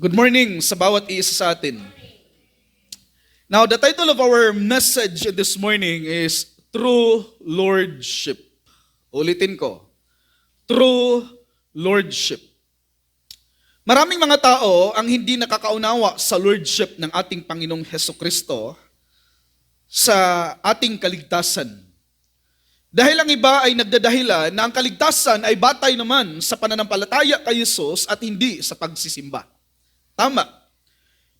Good morning sa bawat isa sa atin. Now, the title of our message this morning is True Lordship. Ulitin ko, True Lordship. Maraming mga tao ang hindi nakakaunawa sa Lordship ng ating Panginoong Hesukristo sa ating kaligtasan. Dahil ang iba ay nagdadahilan na ang kaligtasan ay batay naman sa pananampalataya kay Jesus at hindi sa pagsisimba. Tama.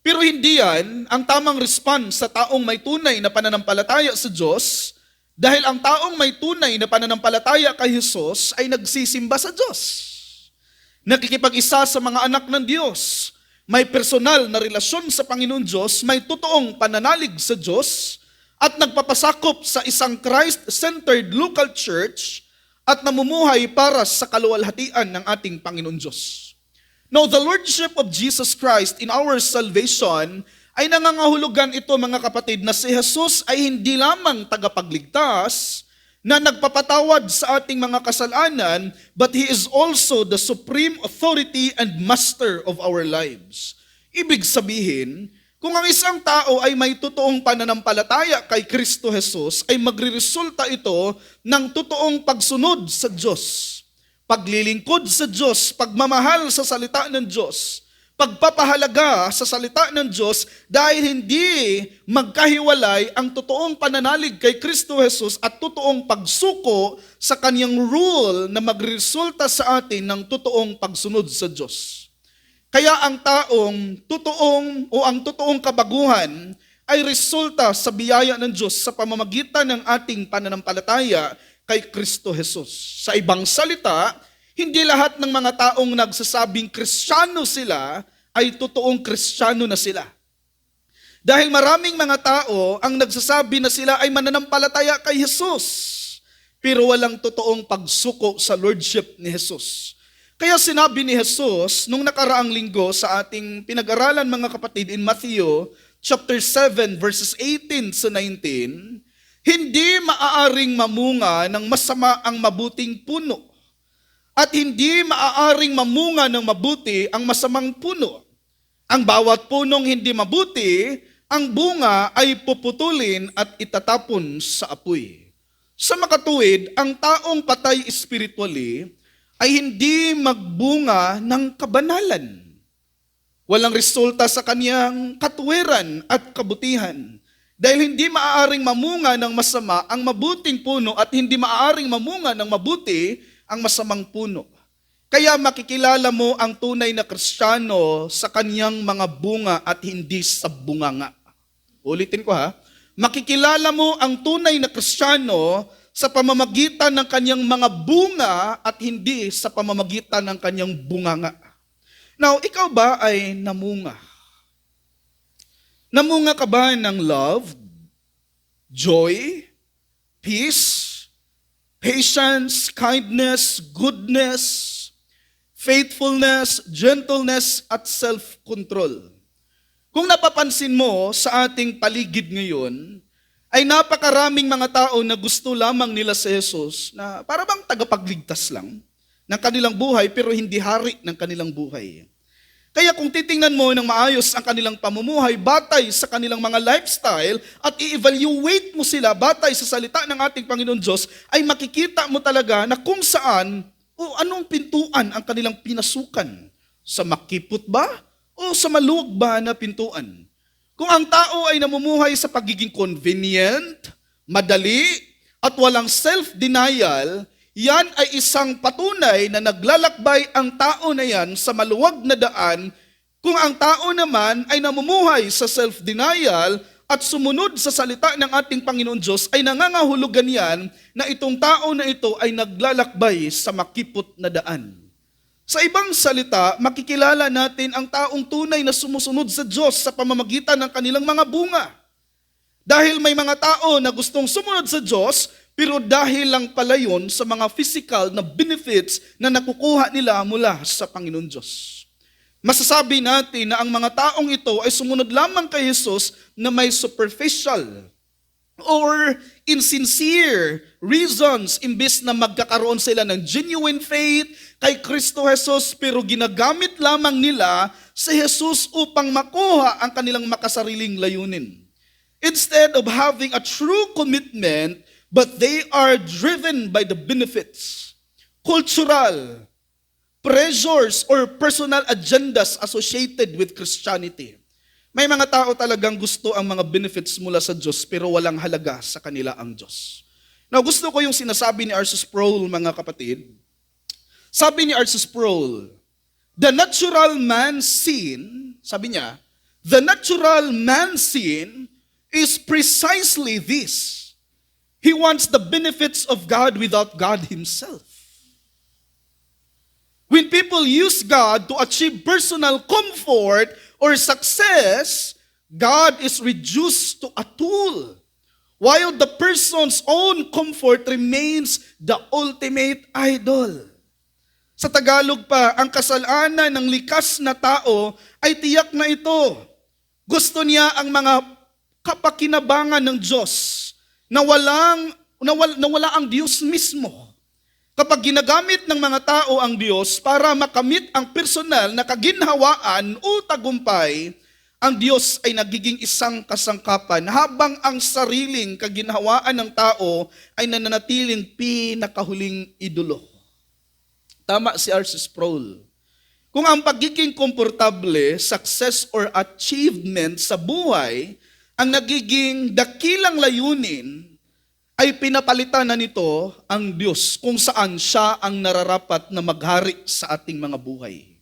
Pero hindi yan ang tamang response sa taong may tunay na pananampalataya sa Diyos dahil ang taong may tunay na pananampalataya kay Jesus ay nagsisimba sa Diyos. Nakikipag-isa sa mga anak ng Diyos. May personal na relasyon sa Panginoon Diyos, may totoong pananalig sa Diyos at nagpapasakop sa isang Christ-centered local church at namumuhay para sa kaluwalhatian ng ating Panginoon Diyos. Now, the Lordship of Jesus Christ in our salvation ay nangangahulugan ito mga kapatid na si Jesus ay hindi lamang tagapagligtas na nagpapatawad sa ating mga kasalanan, but He is also the supreme authority and master of our lives. Ibig sabihin, kung ang isang tao ay may totoong pananampalataya kay Kristo Jesus, ay magreresulta ito ng totoong pagsunod sa Diyos. Paglilingkod sa Diyos, pagmamahal sa salita ng Diyos, pagpapahalaga sa salita ng Diyos dahil hindi magkahiwalay ang totoong pananalig kay Kristo Jesus at totoong pagsuko sa kanyang rule na magresulta sa atin ng totoong pagsunod sa Diyos. Kaya ang totoong kabaguhan ay resulta sa biyaya ng Diyos sa pamamagitan ng ating pananampalataya kay Kristo Jesus. Sa ibang salita, hindi lahat ng mga taong nagsasabing Kristiyano sila ay totoong Kristiyano na sila. Dahil maraming mga tao ang nagsasabi na sila ay mananampalataya kay Jesus, pero walang totoong pagsuko sa Lordship ni Jesus. Kaya sinabi ni Jesus nung nakaraang linggo sa ating pinag-aralan mga kapatid in Matthew chapter 7 verses 18 to 19, hindi maaaring mamunga ng masama ang mabuting puno. At hindi maaaring mamunga ng mabuti ang masamang puno. Ang bawat punong hindi mabuti, ang bunga ay puputulin at itatapon sa apoy. Sa makatuwid, ang taong patay spiritually ay hindi magbunga ng kabanalan. Walang resulta sa kaniyang katuwiran at kabutihan. Dahil hindi maaaring mamunga ng masama ang mabuting puno at hindi maaaring mamunga ng mabuti ang masamang puno. Kaya makikilala mo ang tunay na Kristiyano sa kaniyang mga bunga at hindi sa bunganga. Ulitin ko ha. Makikilala mo ang tunay na Kristiyano sa pamamagitan ng kaniyang mga bunga at hindi sa pamamagitan ng kaniyang bunganga. Now, ikaw ba ay namunga? Namunga ka ba ng love, joy, peace, patience, kindness, goodness, faithfulness, gentleness, at self-control? Kung napapansin mo sa ating paligid ngayon, ay napakaraming mga tao na gusto lamang nila sa Jesus na para bang tagapagligtas lang ng kanilang buhay pero hindi hari ng kanilang buhay. Kaya kung titingnan mo ng maayos ang kanilang pamumuhay, batay sa kanilang mga lifestyle, at i-evaluate mo sila batay sa salita ng ating Panginoon Diyos, ay makikita mo talaga na kung saan o anong pintuan ang kanilang pinasukan. Sa makipot ba o sa maluwag ba na pintuan? Kung ang tao ay namumuhay sa pagiging convenient, madali, at walang self-denial, yan ay isang patunay na naglalakbay ang tao na yan sa maluwag na daan. Kung ang tao naman ay namumuhay sa self-denial at sumunod sa salita ng ating Panginoon Diyos, ay nangangahulugan yan na itong tao na ito ay naglalakbay sa makipot na daan. Sa ibang salita, makikilala natin ang taong tunay na sumusunod sa Diyos sa pamamagitan ng kanilang mga bunga. Dahil may mga tao na gustong sumunod sa Diyos, pero dahil lang pala yun sa mga physical na benefits na nakukuha nila mula sa Panginoon Diyos. Masasabi natin na ang mga taong ito ay sumunod lamang kay Jesus na may superficial or insincere reasons imbes na magkakaroon sila ng genuine faith kay Kristo Jesus pero ginagamit lamang nila si Jesus upang makuha ang kanilang makasariling layunin. Instead of having a true commitment, but they are driven by the benefits, cultural pressures, or personal agendas associated with Christianity. May mga tao talagang gusto ang mga benefits mula sa Diyos pero walang halaga sa kanila ang Diyos. Now, gusto ko yung sinasabi ni R.C. Sproul, mga kapatid. Sabi ni R.C. Sproul, the natural man's sin, sabi niya, the natural man's sin is precisely this. He wants the benefits of God without God Himself. When people use God to achieve personal comfort or success, God is reduced to a tool, while the person's own comfort remains the ultimate idol. Sa Tagalog pa, ang kasalanan ng likas na tao ay tiyak na ito. Gusto niya ang mga kapakinabangan ng Diyos na wala ang Diyos mismo. Kapag ginagamit ng mga tao ang Diyos para makamit ang personal na kaginhawaan o tagumpay, ang Diyos ay nagiging isang kasangkapan habang ang sariling kaginhawaan ng tao ay nananatiling pinakahuling idolo. Tama si R.C. Sproul. Kung ang pagiging komportable, success or achievement sa buhay ang nagiging dakilang layunin, ay pinapalitan na nito ang Diyos kung saan siya ang nararapat na maghari sa ating mga buhay.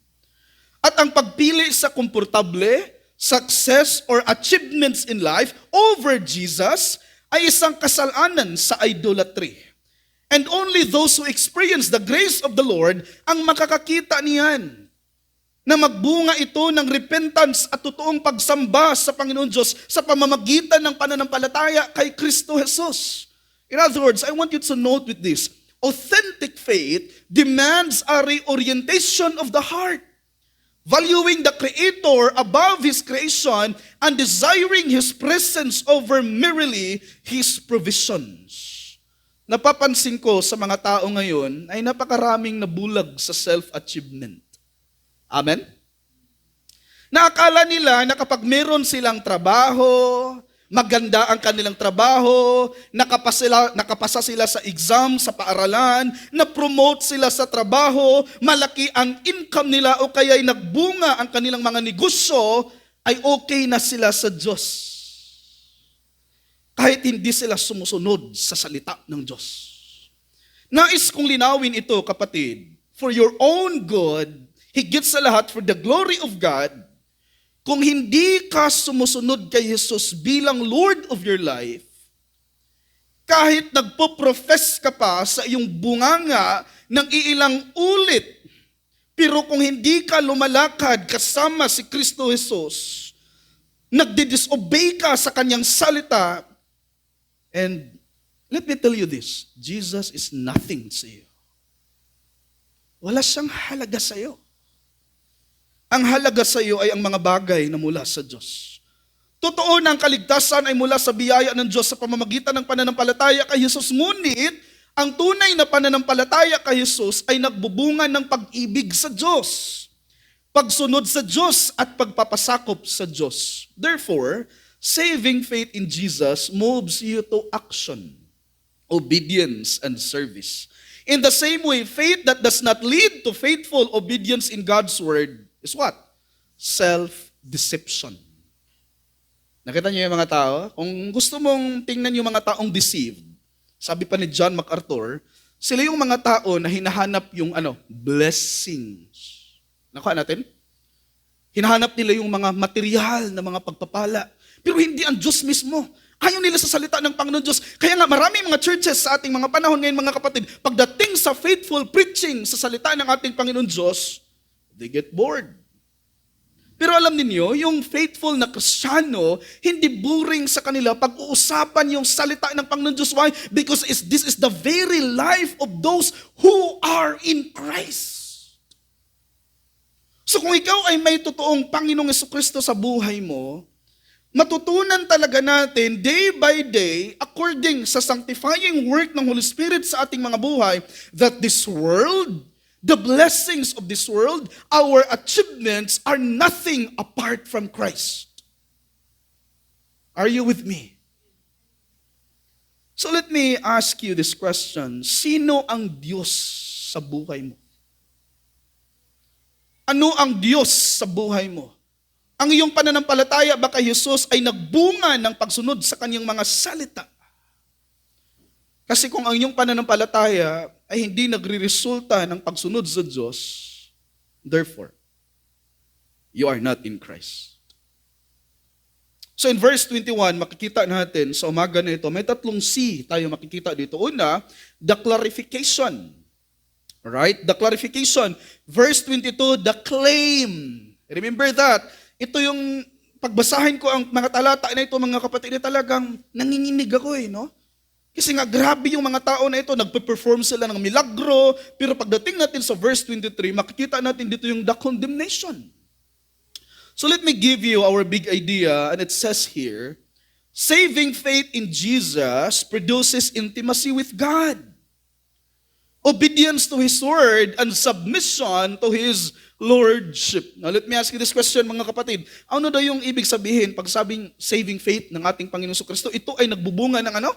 At ang pagpili sa komportable, success or achievements in life over Jesus ay isang kasalanan sa idolatry. And only those who experience the grace of the Lord ang makakakita niyan. Na magbunga ito ng repentance at totoong pagsamba sa Panginoon Diyos sa pamamagitan ng pananampalataya kay Kristo Jesus. In other words, I want you to note with this, authentic faith demands a reorientation of the heart, valuing the Creator above His creation and desiring His presence over merely His provisions. Napapansin ko sa mga tao ngayon ay napakaraming nabulag sa self-achievement. Amen? Naakala nila na kapag meron silang trabaho, maganda ang kanilang trabaho, nakapasa sila sa exam, sa paaralan, na-promote sila sa trabaho, malaki ang income nila o kaya'y nagbunga ang kanilang mga negosyo, ay okay na sila sa Diyos. Kahit hindi sila sumusunod sa salita ng Diyos. Nais kong linawin ito, kapatid, for your own good, higit sa lahat for the glory of God. Kung hindi ka sumusunod kay Jesus bilang Lord of your life, kahit nagpo-profess ka pa sa iyong bunganga ng iilang ulit, pero kung hindi ka lumalakad kasama si Kristo Jesus, nagdi-disobey ka sa kanyang salita, and let me tell you this, Jesus is nothing sa iyo. Wala siyang halaga sa iyo. Ang halaga sa iyo ay ang mga bagay na mula sa Diyos. Totoo na ang kaligtasan ay mula sa biyaya ng Diyos sa pamamagitan ng pananampalataya kay Jesus. Ngunit, ang tunay na pananampalataya kay Jesus ay nagbubunga ng pag-ibig sa Diyos, pagsunod sa Diyos at pagpapasakop sa Diyos. Therefore, saving faith in Jesus moves you to action, obedience, and service. In the same way, faith that does not lead to faithful obedience in God's word is what? Self-deception. Nakita niyo yung mga tao? Kung gusto mong tingnan yung mga taong deceived, sabi pa ni John MacArthur, sila yung mga tao na hinahanap yung blessings. Nakuha natin? Hinahanap nila yung mga material na mga pagpapala. Pero hindi ang Diyos mismo. Ayaw nila sa salita ng Panginoon Diyos. Kaya nga maraming mga churches sa ating mga panahon ngayon, mga kapatid, pagdating sa faithful preaching sa salita ng ating Panginoon Diyos, they get bored. Pero alam niyo, yung faithful na Kristiyano, hindi boring sa kanila pag-uusapan yung salita ng Panginoon Diyos. Why? Because this is the very life of those who are in Christ. So kung ikaw ay may totoong Panginoong Jesucristo sa buhay mo, matutunan talaga natin day by day, according sa sanctifying work ng Holy Spirit sa ating mga buhay, that this world, The blessings of this world, our achievements are nothing apart from Christ. Are you with me? So let me ask you this question. Sino ang Diyos sa buhay mo? Ano ang Diyos sa buhay mo? Ang iyong pananampalataya ba kay Jesus ay nagbunga ng pagsunod sa kanyang mga salita? Kasi kung ang iyong pananampalataya ay hindi nagre-resulta ng pagsunod sa Diyos, therefore, you are not in Christ. So in verse 21, makikita natin sa umaga na ito, may tatlong C tayo makikita dito. Una, the clarification. Right? The clarification. Verse 22, the claim. Remember that. Ito yung pagbasahin ko ang mga talata na ito, mga kapatid, talagang nanginginig ako no? Kasi nga grabe yung mga tao na ito, nagpe-perform sila ng milagro, pero pagdating natin sa verse 23, makikita natin dito yung the condemnation. So let me give you our big idea, and it says here, saving faith in Jesus produces intimacy with God. Obedience to His word and submission to His lordship. Now let me ask you this question, mga kapatid. Ano daw yung ibig sabihin pag sabing saving faith ng ating Panginoon Kristo? Ito ay nagbubunga ng ano?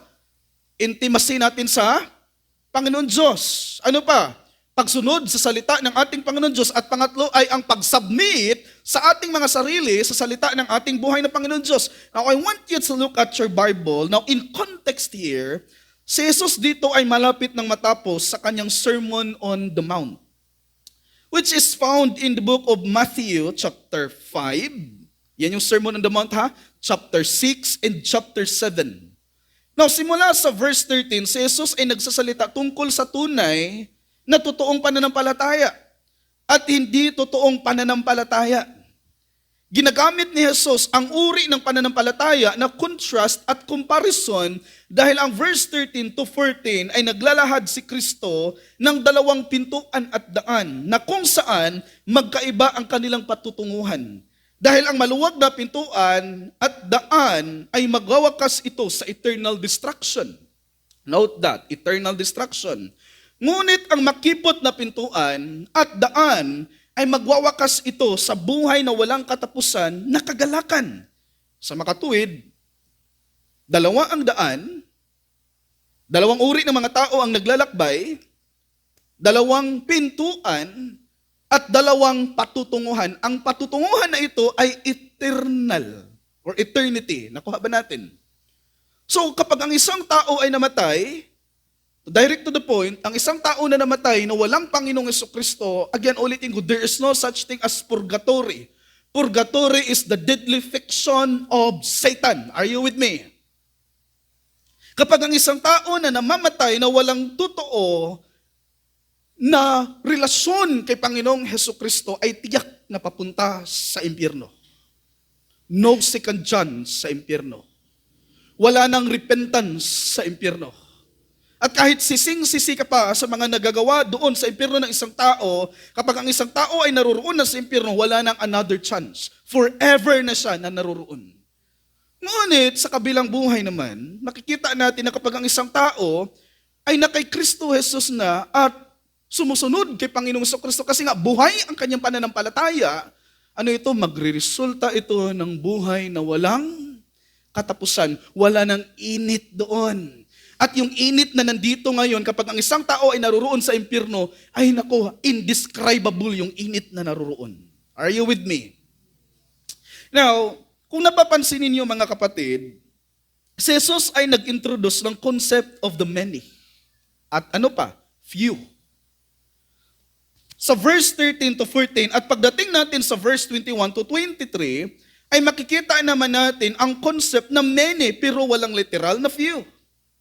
Intimacy natin sa Panginoon Diyos. Ano pa? Pagsunod sa salita ng ating Panginoon Diyos. At pangatlo ay ang pag-submit sa ating mga sarili sa salita ng ating buhay na Panginoon Diyos. Now, I want you to look at your Bible. Now, in context here, si Jesus dito ay malapit ng matapos sa kanyang Sermon on the Mount, which is found in the book of Matthew chapter 5. Yan yung Sermon on the Mount chapter 6 and chapter 7. Now, simula sa verse 13, si Jesus ay nagsasalita tungkol sa tunay na totoong pananampalataya at hindi totoong pananampalataya. Ginagamit ni Jesus ang uri ng pananampalataya na contrast at comparison dahil ang verse 13 to 14 ay naglalahad si Kristo ng dalawang pintuan at daan na kung saan magkaiba ang kanilang patutunguhan. Dahil ang maluwag na pintuan at daan ay magwawakas ito sa eternal destruction. Note that, eternal destruction. Ngunit ang makipot na pintuan at daan ay magwawakas ito sa buhay na walang katapusan na kagalakan. Sa makatuwid, dalawa ang daan, dalawang uri ng mga tao ang naglalakbay, dalawang pintuan, at dalawang patutunguhan. Ang patutunguhan na ito ay eternal or eternity. Nakuha ba natin? So kapag ang isang tao ay namatay, direct to the point, ang isang tao na namatay na walang Panginoong Jesucristo, again, ulitin ko, there is no such thing as purgatory. Purgatory is the deadly fiction of Satan. Are you with me? Kapag ang isang tao na namamatay na walang totoo na relasyon kay Panginoong Jesucristo ay tiyak na papunta sa impyerno. No second chance sa impyerno. Wala nang repentance sa impyerno. At kahit sising-sisi ka pa sa mga nagagawa doon sa impyerno ng isang tao, kapag ang isang tao ay naroroon na sa impyerno, wala nang another chance. Forever na siya na naroroon. Ngunit sa kabilang buhay naman, nakikita natin na kapag ang isang tao ay na kay Kristo Jesus na at sumusunod kay Panginoong Jesucristo kasi nga buhay ang kanyang pananampalataya, ano ito? Magre-resulta ito ng buhay na walang katapusan. Wala nang init doon. At yung init na nandito ngayon, kapag ang isang tao ay naroroon sa impyerno, ay nako, indescribable yung init na naroroon. Are you with me? Now, kung napapansin ninyo mga kapatid, si Jesus ay nag-introduce ng concept of the many. At ano pa? Few. Sa verse 13 to 14, at pagdating natin sa verse 21 to 23, ay makikita naman natin ang concept na many pero walang literal na few.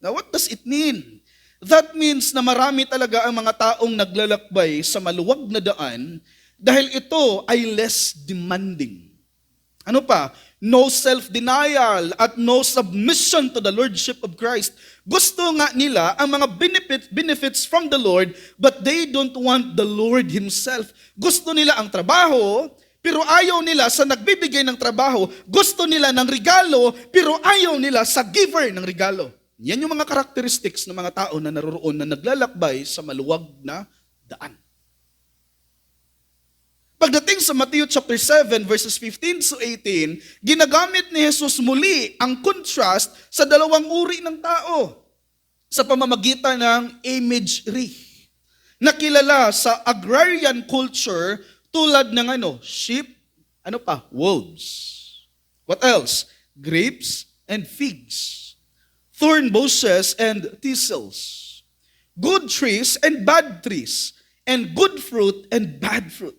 Now, what does it mean? That means na marami talaga ang mga taong naglalakbay sa maluwag na daan dahil ito ay less demanding. Ano pa? No self-denial at no submission to the Lordship of Christ. Gusto nga nila ang mga benefits from the Lord, but they don't want the Lord Himself. Gusto nila ang trabaho, pero ayaw nila sa nagbibigay ng trabaho. Gusto nila ng regalo, pero ayaw nila sa giver ng regalo. Yan yung mga characteristics ng mga tao na naroroon na naglalakbay sa maluwag na daan. Pagdating sa Matthew chapter 7 verses 15 to 18, ginagamit ni Jesus muli ang contrast sa dalawang uri ng tao sa pamamagitan ng imagery na kilala sa agrarian culture tulad ng sheep, wolves. What else? Grapes and figs, thorn bushes and thistles, good trees and bad trees, and good fruit and bad fruit.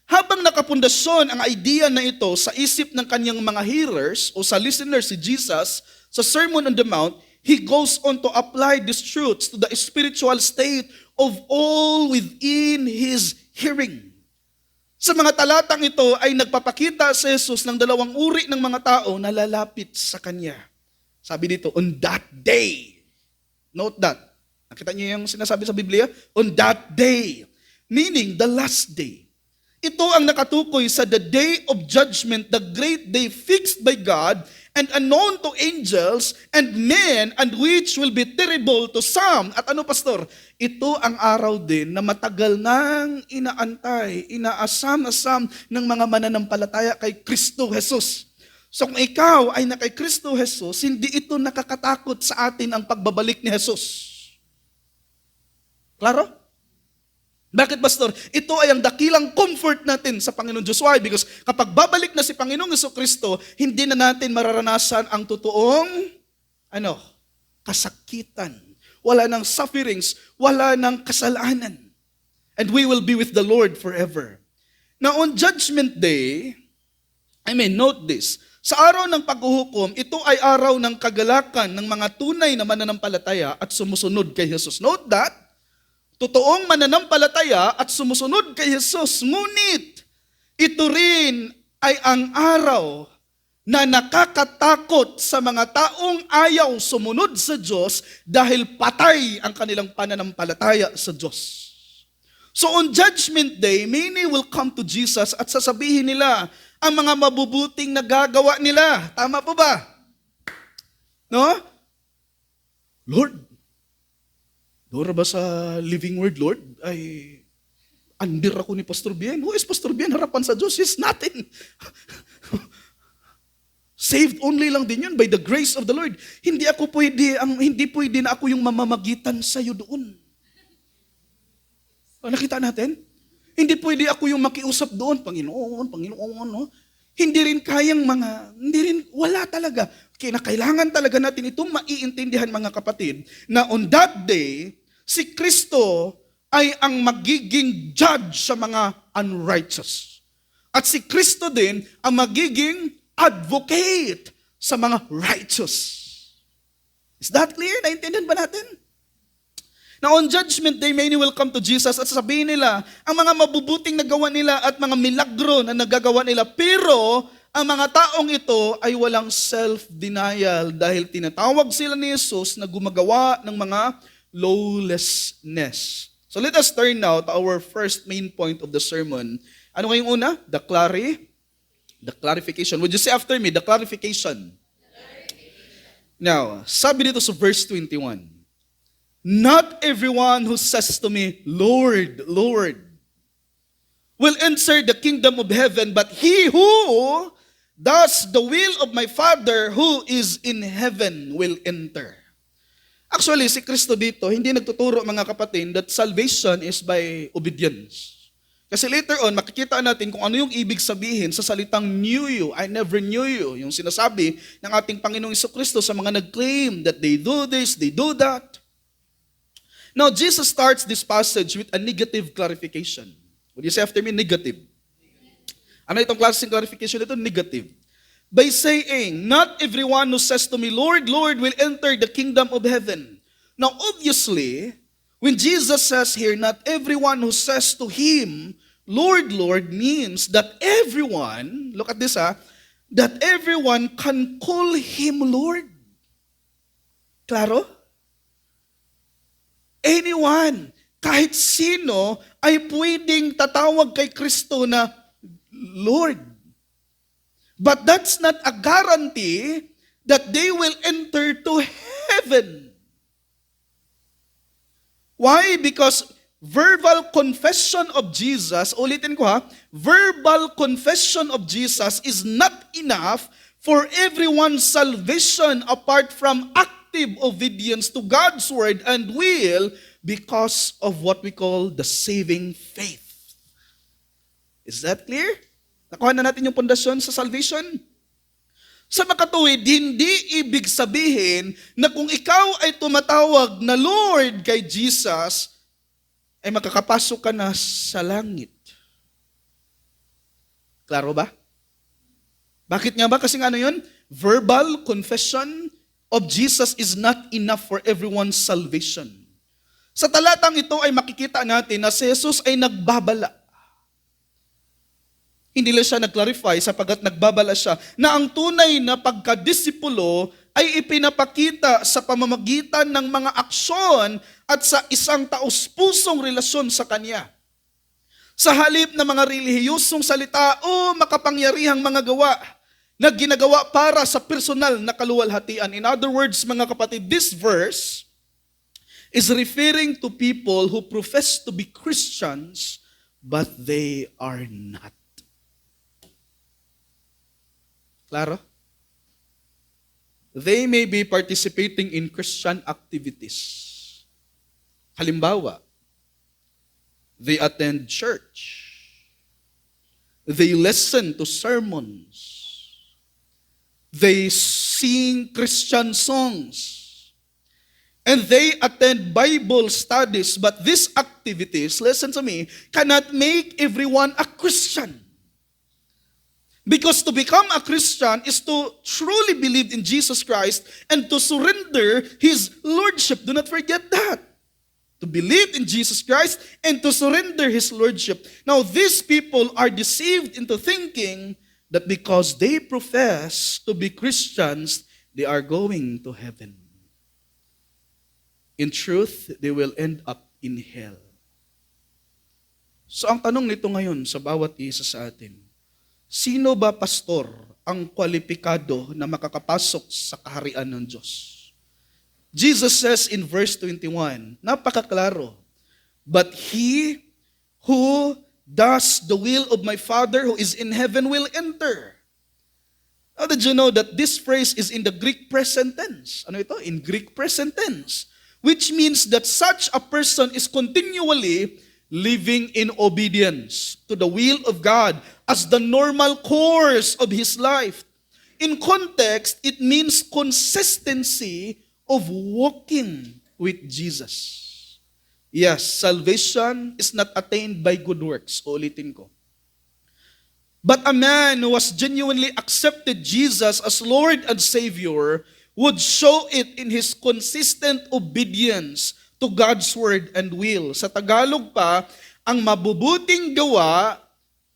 Habang nakapundasyon ang idea na ito sa isip ng kanyang mga hearers o sa listeners si Jesus sa Sermon on the Mount, he goes on to apply these truths to the spiritual state of all within his hearing. Sa mga talatang ito ay nagpapakita si Jesus ng dalawang uri ng mga tao na lalapit sa kanya. Sabi dito, on that day. Note that. Nakita niyo yung sinasabi sa Biblia? On that day. Meaning, the last day. Ito ang nakatukoy sa the day of judgment, the great day fixed by God and unknown to angels and men, and which will be terrible to some. At pastor? Ito ang araw din na matagal nang inaantay, inaasam-asam ng mga mananampalataya kay Kristo Jesus. So kung ikaw ay na kay Kristo Jesus, hindi ito nakakatakot sa atin ang pagbabalik ni Jesus. Klaro? Bakit, pastor? Ito ay ang dakilang comfort natin sa Panginoon Diyos. Why? Because kapag babalik na si Panginoong Jesucristo, hindi na natin mararanasan ang totoong kasakitan. Wala ng sufferings, wala ng kasalanan. And we will be with the Lord forever. Now, on Judgment Day, note this, sa araw ng paghuhukom, ito ay araw ng kagalakan ng mga tunay na mananampalataya at sumusunod kay Jesus. Note that, totoong mananampalataya at sumusunod kay Jesus. Ngunit, ito rin ay ang araw na nakakatakot sa mga taong ayaw sumunod sa Diyos dahil patay ang kanilang pananampalataya sa Diyos. So on Judgment Day, many will come to Jesus at sasabihin nila ang mga mabubuting nagagawa nila. Tama po ba? No? Lord, Dora ba sa Living Word, Lord, ay under ako ni Pastor Bien. Who is Pastor Bien? Harapan sa Diyos, he's nothing. Saved only lang din yun by the grace of the Lord. Hindi pwede na ako yung mamamagitan sa iyo doon. Nakita natin? Hindi pwede ako yung makiusap doon, Panginoon, no? Hindi rin wala talaga. Kailangan talaga natin itong maiintindihan, mga kapatid, na on that day, si Kristo ay ang magiging judge sa mga unrighteous. At si Kristo din ang magiging advocate sa mga righteous. Is that clear? Naintindihan ba natin? Now on Judgment Day, many will come to Jesus at sabihin nila ang mga mabubuting nagawa nila at mga milagro na nagagawa nila. Pero ang mga taong ito ay walang self-denial dahil tinatawag sila ni Jesus na gumagawa ng mga lawlessness. So let us turn now to our first main point of the sermon. Ano ngayong una? The clarification. Would you say after me, the clarification? Now, sabi dito sa verse 21, not everyone who says to me, Lord, Lord, will enter the kingdom of heaven, but he who does the will of my Father who is in heaven will enter. Actually, si Kristo dito, hindi nagtuturo, mga kapatid, that salvation is by obedience. Kasi later on, makikita natin kung ano yung ibig sabihin sa salitang knew you, I never knew you. Yung sinasabi ng ating Panginoong Jesucristo sa mga nag-claim that they do this, they do that. Now, Jesus starts this passage with a negative clarification. Would you say after me, negative? Ano itong klaseng clarification ito? Negative. By saying, not everyone who says to me, Lord, Lord, will enter the kingdom of heaven. Now, obviously, when Jesus says here, not everyone who says to Him, Lord, Lord, means that everyone, look at this that everyone can call Him Lord. Klaro? Anyone, kahit sino, ay pwedeng tatawag kay Kristo na Lord. But that's not a guarantee that they will enter to heaven. Why? Because verbal confession of Jesus, ulitin ko ha, verbal confession of Jesus is not enough for everyone's salvation apart from active obedience to God's word and will because of what we call the saving faith. Is that clear? Nakuha na natin yung pundasyon sa salvation? Sa makatuwid, hindi ibig sabihin na kung ikaw ay tumatawag na Lord kay Jesus, ay makakapasok ka na sa langit. Klaro ba? Bakit nga ba? Kasi nga ano yun? Verbal confession of Jesus is not enough for everyone's salvation. Sa talatang ito ay makikita natin na si Jesus ay nagbabala. Hindi lang siya nag-clarify sapagat nagbabala siya na ang tunay na pagkadisipulo ay ipinapakita sa pamamagitan ng mga aksyon at sa isang taos-pusong relasyon sa Kanya. Sa halip na mga relihiyosong salita o makapangyarihang mga gawa na ginagawa para sa personal na kaluwalhatian. In other words, mga kapatid, this verse is referring to people who profess to be Christians but they are not. Klaro? They may be participating in Christian activities. Halimbawa, they attend church. They listen to sermons. They sing Christian songs. And they attend Bible studies. But these activities, listen to me, cannot make everyone a Christian. Because to become a Christian is to truly believe in Jesus Christ and to surrender His Lordship. Do not forget that. To believe in Jesus Christ and to surrender His Lordship. Now, these people are deceived into thinking that because they profess to be Christians, they are going to heaven. In truth, they will end up in hell. So ang tanong nito ngayon sa bawat isa sa atin, sino ba, pastor, ang kwalipikado na makakapasok sa kaharian ng Diyos? Jesus says in verse 21, napakaklaro, but he who does the will of my Father who is in heaven will enter. How did you know that this phrase is in the Greek present tense? Ano ito? In Greek present tense. Which means that such a person is continually living in obedience to the will of God as the normal course of his life. In context, it means consistency of walking with Jesus. Yes, salvation is not attained by good works. Ulitin ko. But a man who has genuinely accepted Jesus as Lord and Savior would show it in his consistent obedience to God's word and will. Sa Tagalog pa, ang mabubuting gawa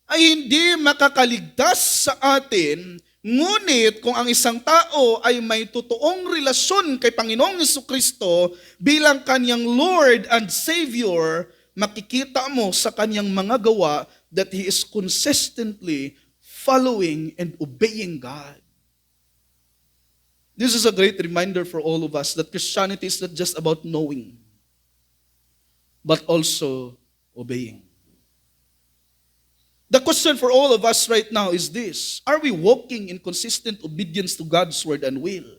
ay hindi makakaligtas sa atin, ngunit kung ang isang tao ay may totoong relasyon kay Panginoong Jesucristo bilang kanyang Lord and Savior, makikita mo sa kanyang mga gawa that he is consistently following and obeying God. This is a great reminder for all of us that Christianity is not just about knowing, but also obeying. The question for all of us right now is this: are we walking in consistent obedience to God's word and will?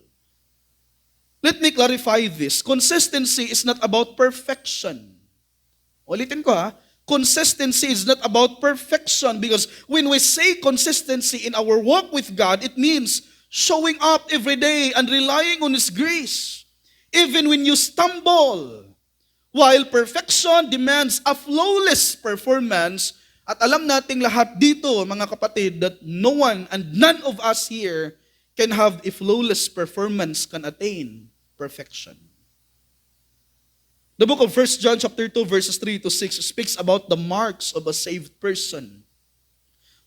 Let me clarify this. Consistency is not about perfection. Ulitin ko ha. Consistency is not about perfection, because when we say consistency in our walk with God, it means showing up every day and relying on His grace. Even when you stumble, while perfection demands a flawless performance, at alam nating lahat dito, mga kapatid, that no one and none of us here can have a flawless performance, can attain perfection. The book of 1 John chapter 2 verses 3 to 6 speaks about the marks of a saved person.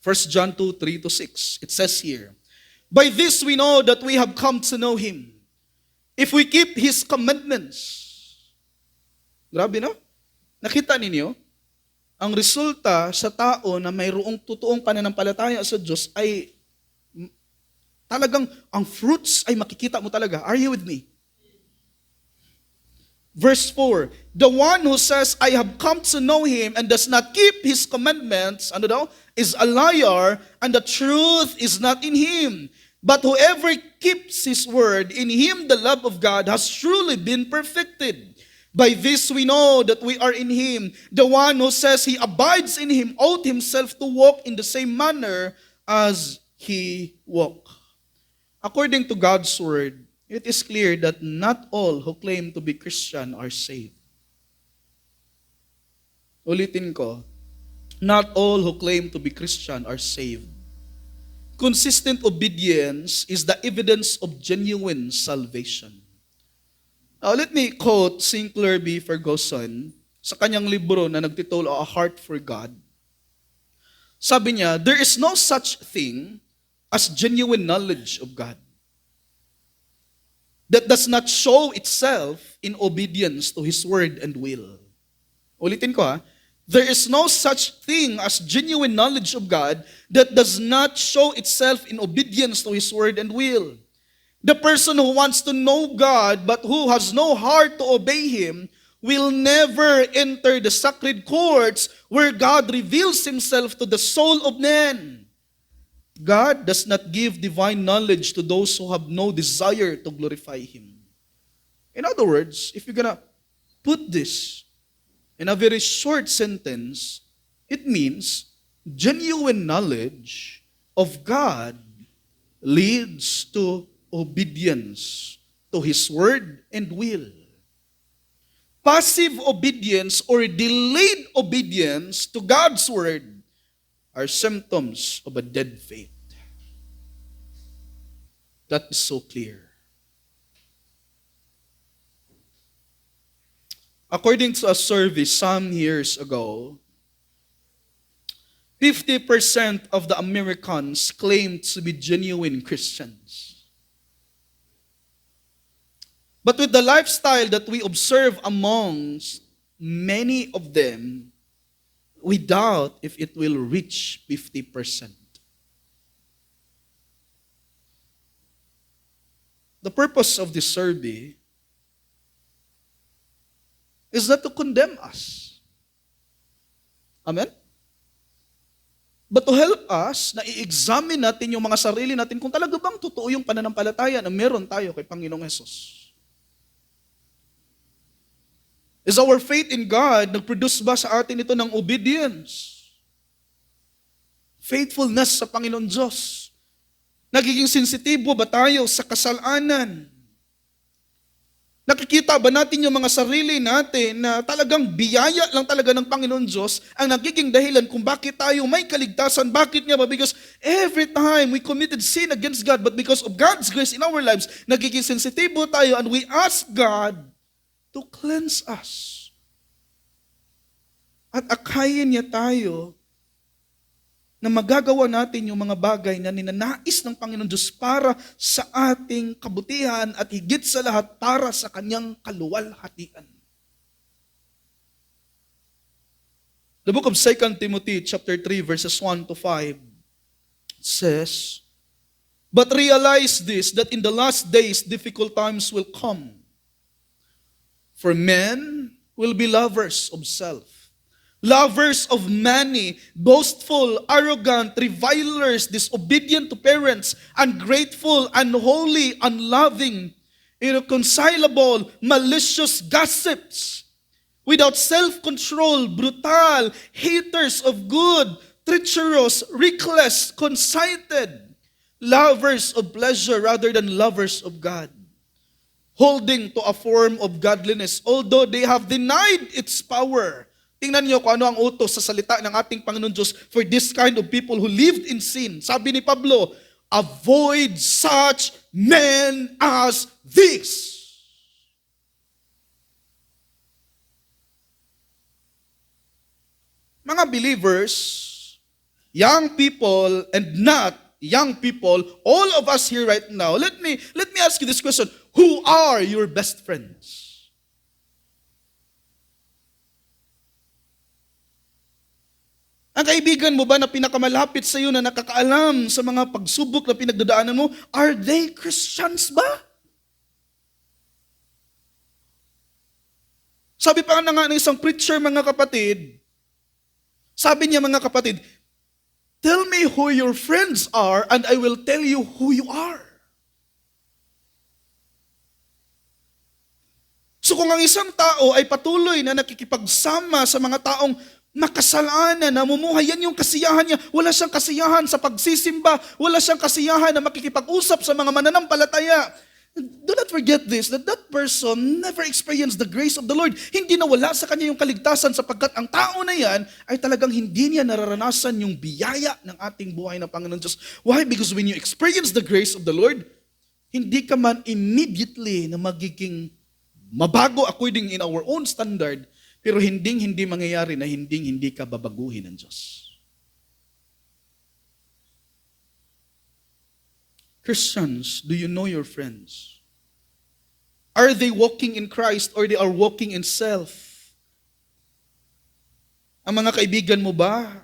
1 John 2, 3 to 6. It says here, by this we know that we have come to know Him, if we keep His commandments. Grabe no? Nakita ninyo? Ang resulta sa tao na mayroong totoong pananampalataya sa Diyos ay talagang ang fruits ay makikita mo talaga. Are you with me? Verse 4, the one who says, I have come to know him and does not keep his commandments, ano daw, is a liar, and the truth is not in him. But whoever keeps his word, in him the love of God has truly been perfected. By this we know that we are in him. The one who says he abides in him ought himself to walk in the same manner as he walked. According to God's word, it is clear that not all who claim to be Christian are saved. Ulitin ko, not all who claim to be Christian are saved. Consistent obedience is the evidence of genuine salvation. Now, let me quote Sinclair B. Ferguson sa kanyang libro na nagtitulo A Heart for God. Sabi niya, there is no such thing as genuine knowledge of God that does not show itself in obedience to His word and will. Ulitin ko ha. There is no such thing as genuine knowledge of God that does not show itself in obedience to His word and will. The person who wants to know God but who has no heart to obey Him will never enter the sacred courts where God reveals Himself to the soul of man. God does not give divine knowledge to those who have no desire to glorify Him. In other words, if you're gonna put this in a very short sentence, it means genuine knowledge of God leads to obedience to His word and will. Passive obedience or delayed obedience to God's word are symptoms of a dead faith. That is so clear. According to a survey some years ago, 50% of the Americans claimed to be genuine Christians. But with the lifestyle that we observe amongst many of them, we doubt if it will reach 50%. The purpose of this survey is not to condemn us. Amen? But to help us na i-examine natin yung mga sarili natin kung talaga bang totoo yung pananampalataya na meron tayo kay Panginoong Hesus. Is our faith in God nag-produce ba sa atin ito ng obedience? Faithfulness sa Panginoon Diyos. Nagiging sensitibo ba tayo sa kasalanan? Nakikita ba natin yung mga sarili natin na talagang biyaya lang talaga ng Panginoon Diyos ang nagiging dahilan kung bakit tayo may kaligtasan? Bakit nga ba? Because every time we committed sin against God, but because of God's grace in our lives, nagiging sensitibo tayo and we ask God to cleanse us. At akayin niya tayo na magagawa natin yung mga bagay na ninanais ng Panginoon Diyos para sa ating kabutihan at higit sa lahat para sa kanyang kaluwalhatian. The book of 2 Timothy chapter 3 verses 1 to 5 says, but realize this, that in the last days difficult times will come. For men will be lovers of self, lovers of money, boastful, arrogant, revilers, disobedient to parents, ungrateful, unholy, unloving, irreconcilable, malicious gossips, without self-control, brutal, haters of good, treacherous, reckless, conceited, lovers of pleasure rather than lovers of God, holding to a form of godliness, although they have denied its power. Tingnan niyo kung ano ang utos sa salita ng ating Panginoon Diyos for this kind of people who lived in sin. Sabi ni Pablo, avoid such men as these. Mga believers, young people and not young people, all of us here right now, let me ask you this question. Who are your best friends? Ang kaibigan mo ba na pinakamalapit sa iyo na nakakaalam sa mga pagsubok na pinagdadaanan mo, are they Christians ba? Sabi pa nga ng isang preacher, mga kapatid, sabi niya, mga kapatid, tell me who your friends are and I will tell you who you are. So kung ang isang tao ay patuloy na nakikipagsama sa mga taong makasalanan, namumuhay, yan yung kasiyahan niya. Wala siyang kasiyahan sa pagsisimba. Wala siyang kasiyahan na makikipag-usap sa mga mananampalataya. Do not forget this, that person never experienced the grace of the Lord. Hindi nawala sa kanya yung kaligtasan sapagkat ang tao na yan ay talagang hindi niya nararanasan yung biyaya ng ating buhay na Panginoon Diyos. Why? Because when you experience the grace of the Lord, hindi ka man immediately na magiging mabago according in our own standard, pero hindi mangyayari na hindi ka babaguhin ng Diyos. Christians, do you know your friends? Are they walking in Christ or they are walking in self? Ang mga kaibigan mo ba,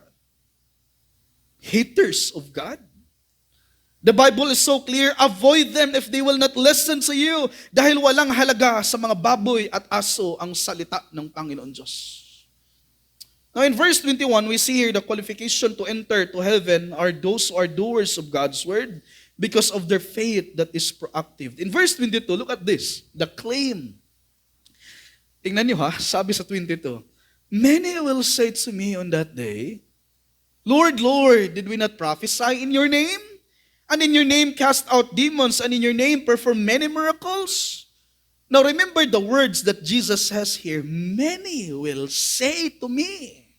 haters of God? The Bible is so clear, avoid them if they will not listen to you dahil walang halaga sa mga baboy at aso ang salita ng Panginoon Diyos. Now in verse 21, we see here the qualification to enter to heaven are those who are doers of God's word, because of their faith that is proactive. In verse 22, look at this, the claim. Tingnan niyo ha, sabi sa 22, many will say to me on that day, Lord, Lord, did we not prophesy in your name? And in your name cast out demons, and in your name perform many miracles? Now remember the words that Jesus has here, many will say to me.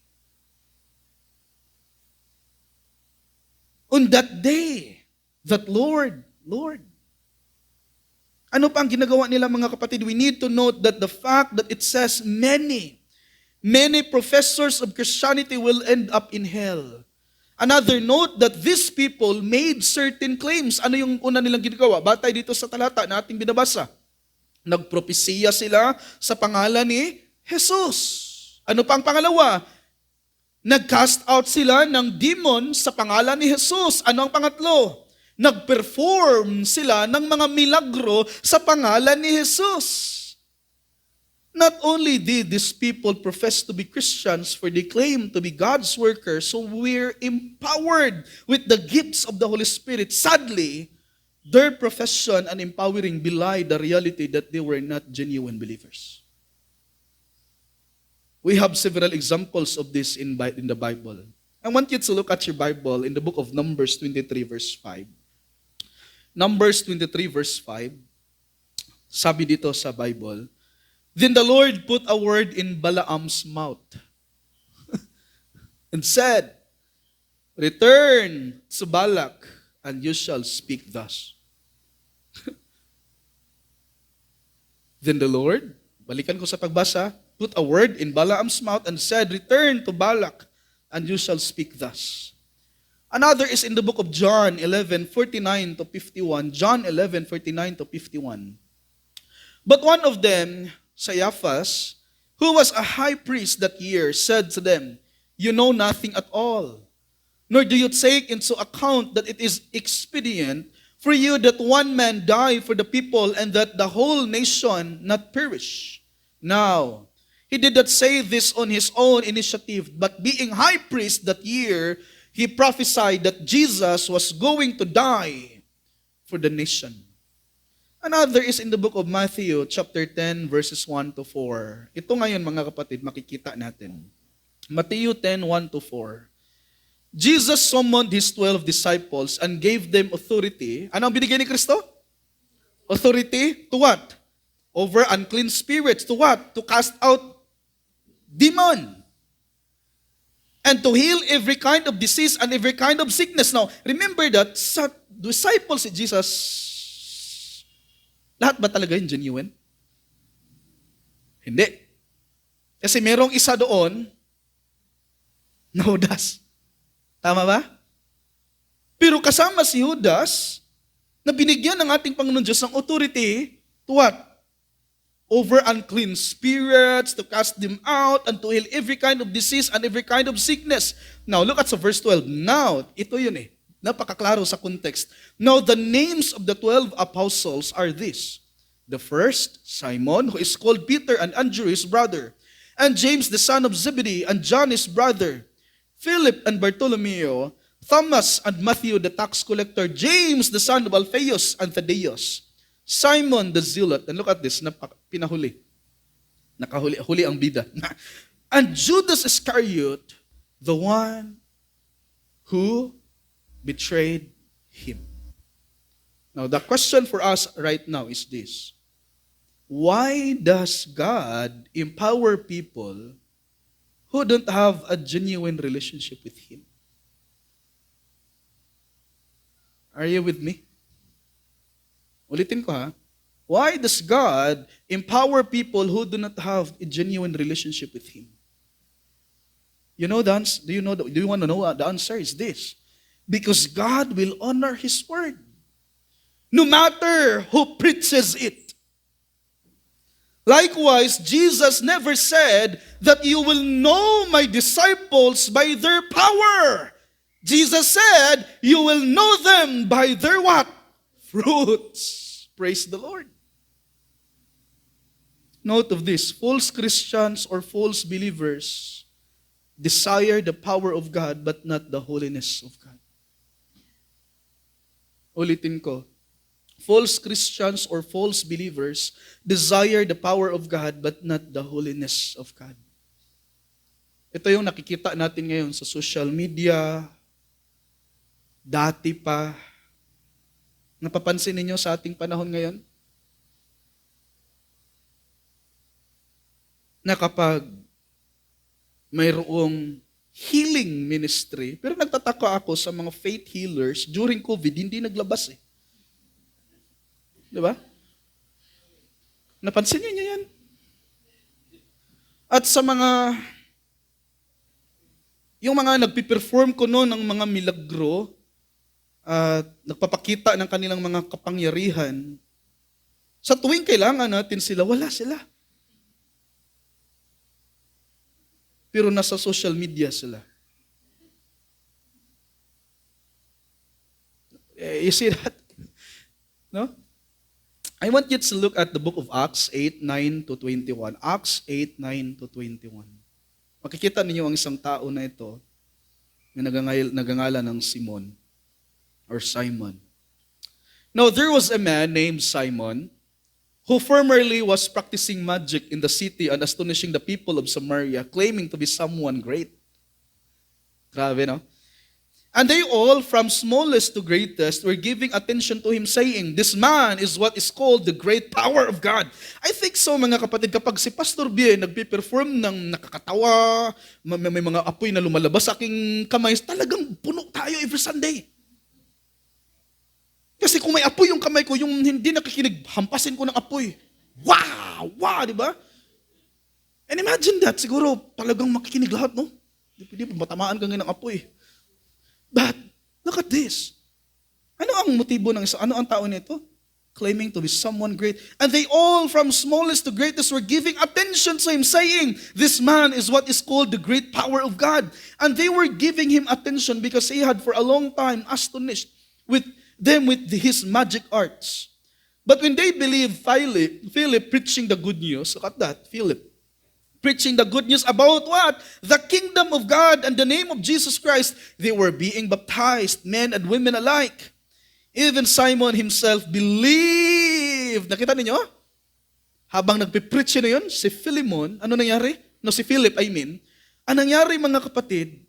On that day, that Lord, Lord. Ano pa ang ginagawa nila, mga kapatid? We need to note that the fact that it says many professors of Christianity will end up in hell. Another note that these people made certain claims. Ano yung una nilang ginagawa? Batay dito sa talata na ating binabasa. Nagpropesiya sila sa pangalan ni Jesus. Ano pa ang pangalawa? Nag-cast out sila ng demon sa pangalan ni Jesus. Ano ang pangatlo? Nag-perform sila ng mga milagro sa pangalan ni Jesus. Not only did these people profess to be Christians, for they claim to be God's workers, so we're empowered with the gifts of the Holy Spirit. Sadly, their profession and empowering belied the reality that they were not genuine believers. We have several examples of this in the Bible. I want you to look at your Bible in the book of Numbers 23 verse 5. Numbers 23 verse 5, sabi dito sa Bible, then the Lord put a word in Balaam's mouth and said, return to Balak and you shall speak thus. Then the Lord, balikan ko sa pagbasa, put a word in Balaam's mouth and said, return to Balak and you shall speak thus. Another is in the book of John 11:49 to 51. John 11:49 to 51. But one of them, Caiaphas, who was a high priest that year, said to them, you know nothing at all, nor do you take into account that it is expedient for you that one man die for the people and that the whole nation not perish. Now, he did not say this on his own initiative, but being high priest that year, he prophesied that Jesus was going to die for the nation. Another is in the book of Matthew, chapter 10, verses 1 to 4. Ito ngayon, mga kapatid, makikita natin. Matthew 10, 1 to 4. Jesus summoned his 12 disciples and gave them authority. Ano ang binigay ni Kristo? Authority to what? Over unclean spirits. To what? To cast out demon. And to heal every kind of disease and every kind of sickness. Now, remember that sa disciples si Jesus, lahat ba talaga yung genuine? Hindi. Kasi merong isa doon na Judas. Tama ba? Pero kasama si Judas, na binigyan ng ating Panginoon Diyos ng authority to what? Over unclean spirits, to cast them out, and to heal every kind of disease and every kind of sickness. Now, look at sa verse 12. Now, ito yun eh. Napakaklaro sa context. Now, the names of the 12 apostles are this: The first, Simon, who is called Peter, and Andrew his brother, and James the son of Zebedee, and John his brother, Philip and Bartholomew, Thomas and Matthew the tax collector, James the son of Alphaeus and Thaddeus, Simon the Zealot, and look at this, pinahuli. Nakahuli ang bida. And Judas Iscariot, the one who betrayed him. Now, the question for us right now is this. Why does God empower people who don't have a genuine relationship with Him? Are you with me? Ulitin ko ha. Why does God empower people who do not have a genuine relationship with Him? You know the answer? Do you want to know the answer is this? Because God will honor His word. No matter who preaches it. Likewise, Jesus never said that you will know my disciples by their power. Jesus said, you will know them by their what? Fruits. Praise the Lord. Note of this, false Christians or false believers desire the power of God but not the holiness of God. Ulitin ko. False Christians or false believers desire the power of God but not the holiness of God. Ito yung nakikita natin ngayon sa social media, dati pa. Napapansin ninyo sa ating panahon ngayon? Na kapag mayroong healing ministry, pero nagtataka ako sa mga faith healers during COVID, hindi naglabas eh. Di ba? Napansin niyo yan? At sa yung mga nagpiperform ko noon ng mga milagro, at nagpapakita ng kanilang mga kapangyarihan, sa tuwing kailangan natin sila, wala sila. Pero nasa social media sila. You see that? No? I want you to look at the book of Acts 8:9-21. Acts 8:9-21. Makikita ninyo ang isang tao na ito na nagangalan ng Simon or Simon. Now, there was a man named Simon who formerly was practicing magic in the city and astonishing the people of Samaria, claiming to be someone great. Grabe, no? And they all, from smallest to greatest, were giving attention to him, saying, this man is what is called the great power of God. I think so, mga kapatid, kapag si Pastor Bien nagpe-perform ng nakakatawa, may mga apoy na lumalabas sa aking kamay, talagang puno tayo every Sunday. Kasi kung may apoy yung kamay ko, yung hindi nakikinig, hampasin ko ng apoy. Wow! Wow, di ba? And imagine that, siguro talagang makikinig lahat, no? Hindi pa matamaan ka ng apoy. But, look at this. Ano ang motibo ng isa? Ano ang tao nito? Claiming to be someone great. And they all, from smallest to greatest, were giving attention to him, saying, this man is what is called the great power of God. And they were giving him attention because he had for a long time astonished with his magic arts. But when they believed Philip preaching the good news, look at that, Philip, preaching the good news about what? The kingdom of God and the name of Jesus Christ, they were being baptized, men and women alike. Even Simon himself believed. Nakita ninyo? Habang nagpipreach na yun, si Philemon, ano nangyari? No, si Philip, ang nangyari mga kapatid,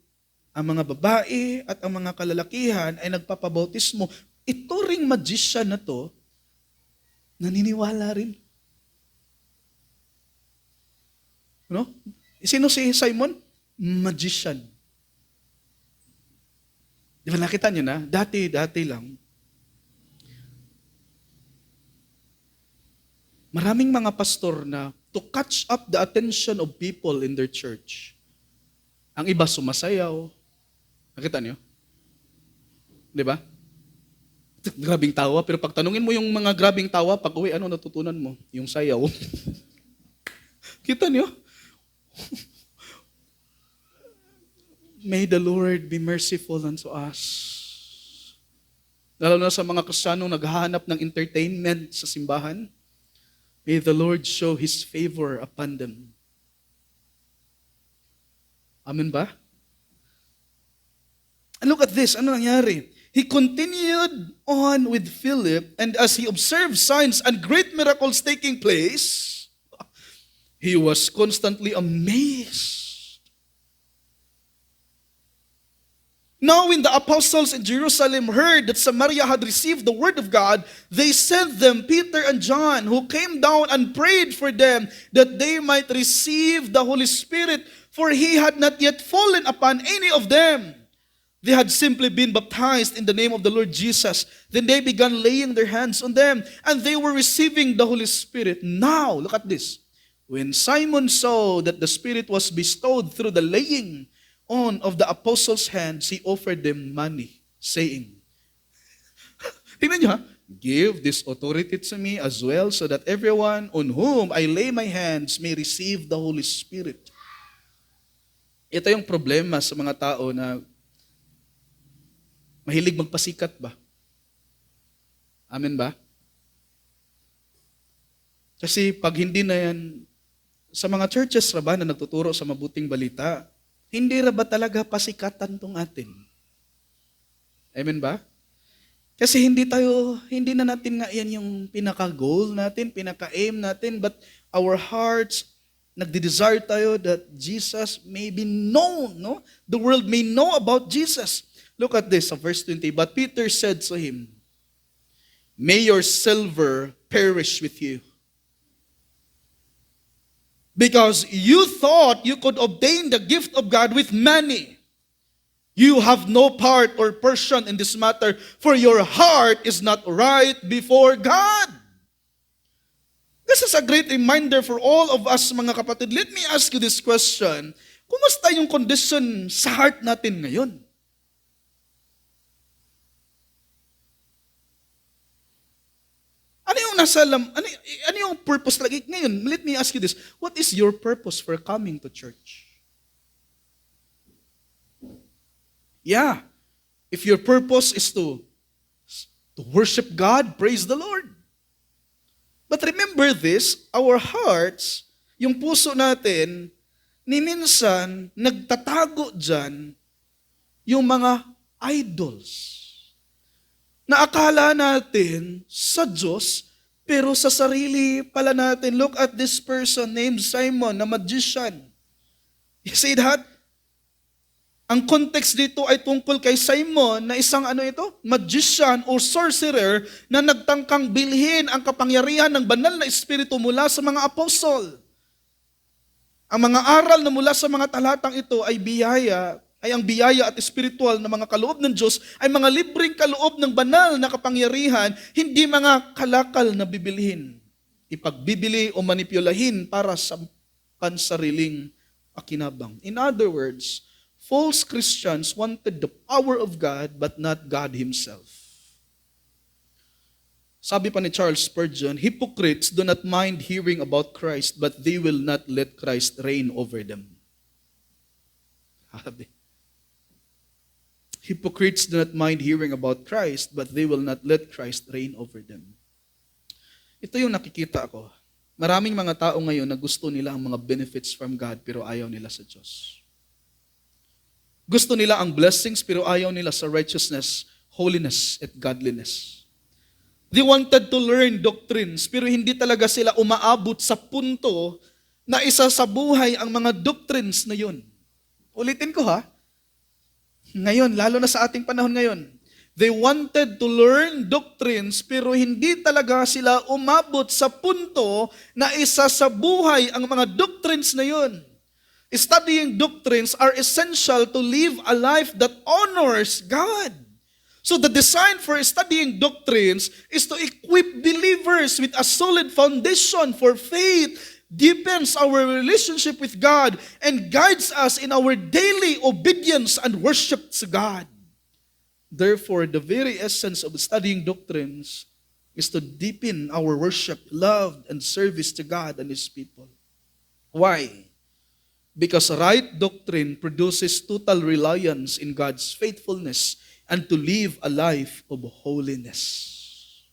ang mga babae at ang mga kalalakihan ay nagpapabautismo. Ito ring magician na to, naniniwala rin. No? Sino si Simon? Magician. Di ba nakita niyo na? Dati lang. Maraming mga pastor na to catch up the attention of people in their church. Ang iba sumasayaw. Nakita niyo? Di ba? Grabing tawa, pero pag tanungin mo yung mga grabing tawa, pag uwi, ano natutunan mo? Yung sayaw. Kita niyo? May the Lord be merciful unto us. Lalo na sa mga Kristiyanong naghahanap ng entertainment sa simbahan. May the Lord show His favor upon them. Amen ba? And look at this. Ano nangyari? He continued on with Philip, and as he observed signs and great miracles taking place, he was constantly amazed. Now when the apostles in Jerusalem heard that Samaria had received the word of God, they sent them Peter and John, who came down and prayed for them that they might receive the Holy Spirit, for He had not yet fallen upon any of them. They had simply been baptized in the name of the Lord Jesus. Then they began laying their hands on them, and they were receiving the Holy Spirit. Now, look at this. When Simon saw that the Spirit was bestowed through the laying on of the apostles' hands, he offered them money, saying, tingnan nyo ha, give this authority to me as well, so that everyone on whom I lay my hands may receive the Holy Spirit. Ito yung problema sa mga tao na mahilig magpasikat ba? Amen ba? Kasi pag hindi na yan, sa mga churches ra ba na nagtuturo sa mabuting balita, hindi ra ba talaga pasikatan tong atin? Amen ba? Kasi hindi na natin nga yan yung pinaka-goal natin, pinaka-aim natin, but our hearts, nagde-desire tayo that Jesus may be known, no? The world may know about Jesus. Look at this, verse 20. But Peter said to him, may your silver perish with you, because you thought you could obtain the gift of God with money. You have no part or portion in this matter, for your heart is not right before God. This is a great reminder for all of us, mga kapatid. Let me ask you this question. Kumusta yung condition sa heart natin ngayon? Ano yung purpose lagi? Ngayon, let me ask you this. What is your purpose for coming to church? Yeah. If your purpose is to worship God, praise the Lord. But remember this, our hearts, yung puso natin, ni minsan, nagtatago dyan yung mga idols. Na akala natin sa Diyos, pero sa sarili pala natin. Look at this person named Simon, na magician. You see that? Ang context dito ay tungkol kay Simon na isang magician or sorcerer na nagtangkang bilhin ang kapangyarihan ng banal na espiritu mula sa mga apostol. Ang mga aral na mula sa mga talatang ito ay ang biyaya at espiritual na mga kaloob ng Diyos ay mga libreng kaloob ng banal na kapangyarihan, hindi mga kalakal na bibilhin, ipagbibili o manipulahin para sa pansariling pakinabang. In other words, false Christians wanted the power of God but not God Himself. Sabi pa ni Charles Spurgeon, hypocrites do not mind hearing about Christ, but they will not let Christ reign over them. Sabi. Hypocrites do not mind hearing about Christ, but they will not let Christ reign over them. Ito yung nakikita ko. Maraming mga tao ngayon na gusto nila ang mga benefits from God, pero ayaw nila sa Diyos. Gusto nila ang blessings, pero ayaw nila sa righteousness, holiness, at godliness. They wanted to learn doctrines, pero hindi talaga sila umaabot sa punto na isa sa buhay ang mga doctrines na yun. Ulitin ko ha. Ngayon, lalo na sa ating panahon ngayon, they wanted to learn doctrines pero hindi talaga sila umabot sa punto na isa sa buhay ang mga doctrines na yun. Studying doctrines are essential to live a life that honors God. So the design for studying doctrines is to equip believers with a solid foundation for faith, deepens our relationship with God, and guides us in our daily obedience and worship to God. Therefore, the very essence of studying doctrines is to deepen our worship, love, and service to God and His people. Why? Because right doctrine produces total reliance in God's faithfulness and to live a life of holiness.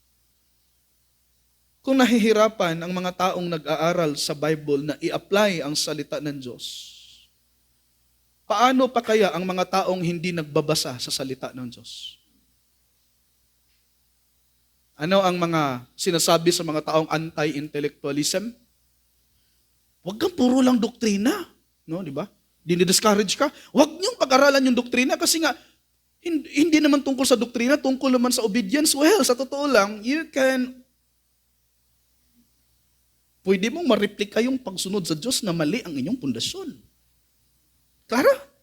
Kung nahihirapan ang mga taong nag-aaral sa Bible na i-apply ang salita ng Diyos, paano pa kaya ang mga taong hindi nagbabasa sa salita ng Diyos? Ano ang mga sinasabi sa mga taong anti-intellectualism? Huwag kang puro lang doktrina. No, di ba? Dinidiscourage ka. Huwag niyong pag-aralan yung doktrina kasi nga, hindi naman tungkol sa doktrina, tungkol naman sa obedience. Well, sa totoo lang, pwede mong ma-replika yung pagsunod sa Diyos na mali ang inyong pundasyon. Klaro?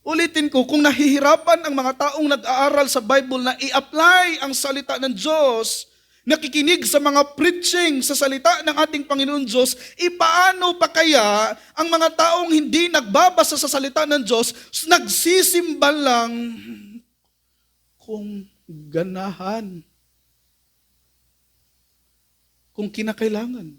Ulitin ko, kung nahihirapan ang mga taong nag-aaral sa Bible na i-apply ang salita ng Diyos, nakikinig sa mga preaching sa salita ng ating Panginoon Diyos, ipaano pa kaya ang mga taong hindi nagbabasa sa salita ng Diyos, nagsisimba lang kung ganahan, kung kinakailangan.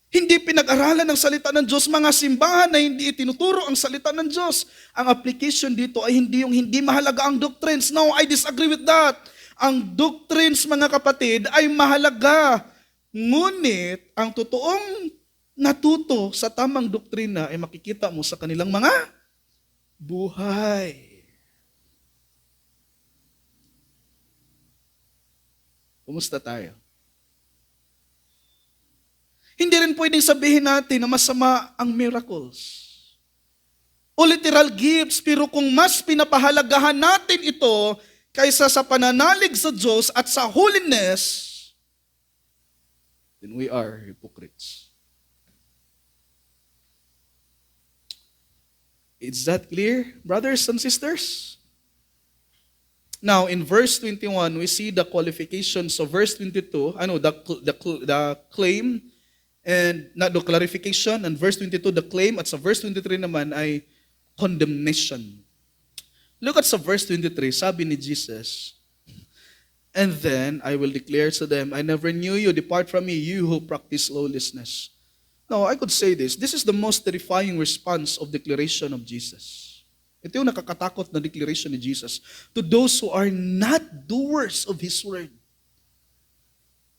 Hindi pinag-aralan ng salita ng Diyos, mga simbahan na hindi itinuturo ang salita ng Diyos. Ang application dito ay hindi yung hindi mahalaga ang doctrines. No, I disagree with that. Ang doctrines, mga kapatid, ay mahalaga. Ngunit, ang totoong natuto sa tamang doktrina ay makikita mo sa kanilang mga buhay. Kumusta tayo? Hindi rin pwedeng sabihin natin na masama ang miracles o literal gifts, pero kung mas pinapahalagahan natin ito kaysa sa pananalig sa Diyos at sa holiness, then we are hypocrites. Is that clear, brothers and sisters? Now, in verse 21, we see the qualifications of verse 22, the claim, and not the clarification, and verse 22, the claim, at sa verse 23 naman ay condemnation. Look at sa verse 23, sabi ni Jesus, "And then I will declare to them, I never knew you, depart from me, you who practice lawlessness." Now, I could say this is the most terrifying response of declaration of Jesus. Ito yung nakakatakot na declaration ni Jesus to those who are not doers of His word.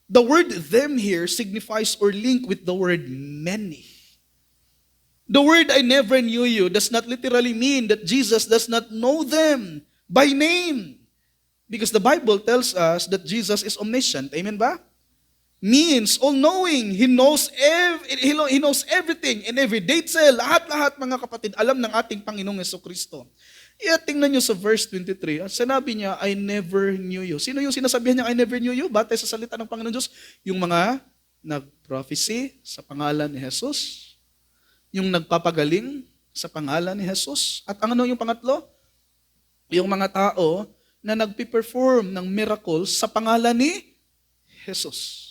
The word them here signifies or link with the word many. The word I never knew you does not literally mean that Jesus does not know them by name. Because the Bible tells us that Jesus is omniscient. Amen ba? Means all-knowing. He knows everything in every detail. Lahat-lahat, mga kapatid, alam ng ating Panginoong Jesucristo. Tingnan nyo sa verse 23. Sinabi niya, I never knew you. Sino yung sinasabihan niya, I never knew you? Batay sa salita ng Panginoon Diyos? Yung mga nag-prophecy sa pangalan ni Jesus. Yung nagpapagaling sa pangalan ni Jesus. At ano yung pangatlo? Yung mga tao na nagpiperform ng miracles sa pangalan ni Jesus.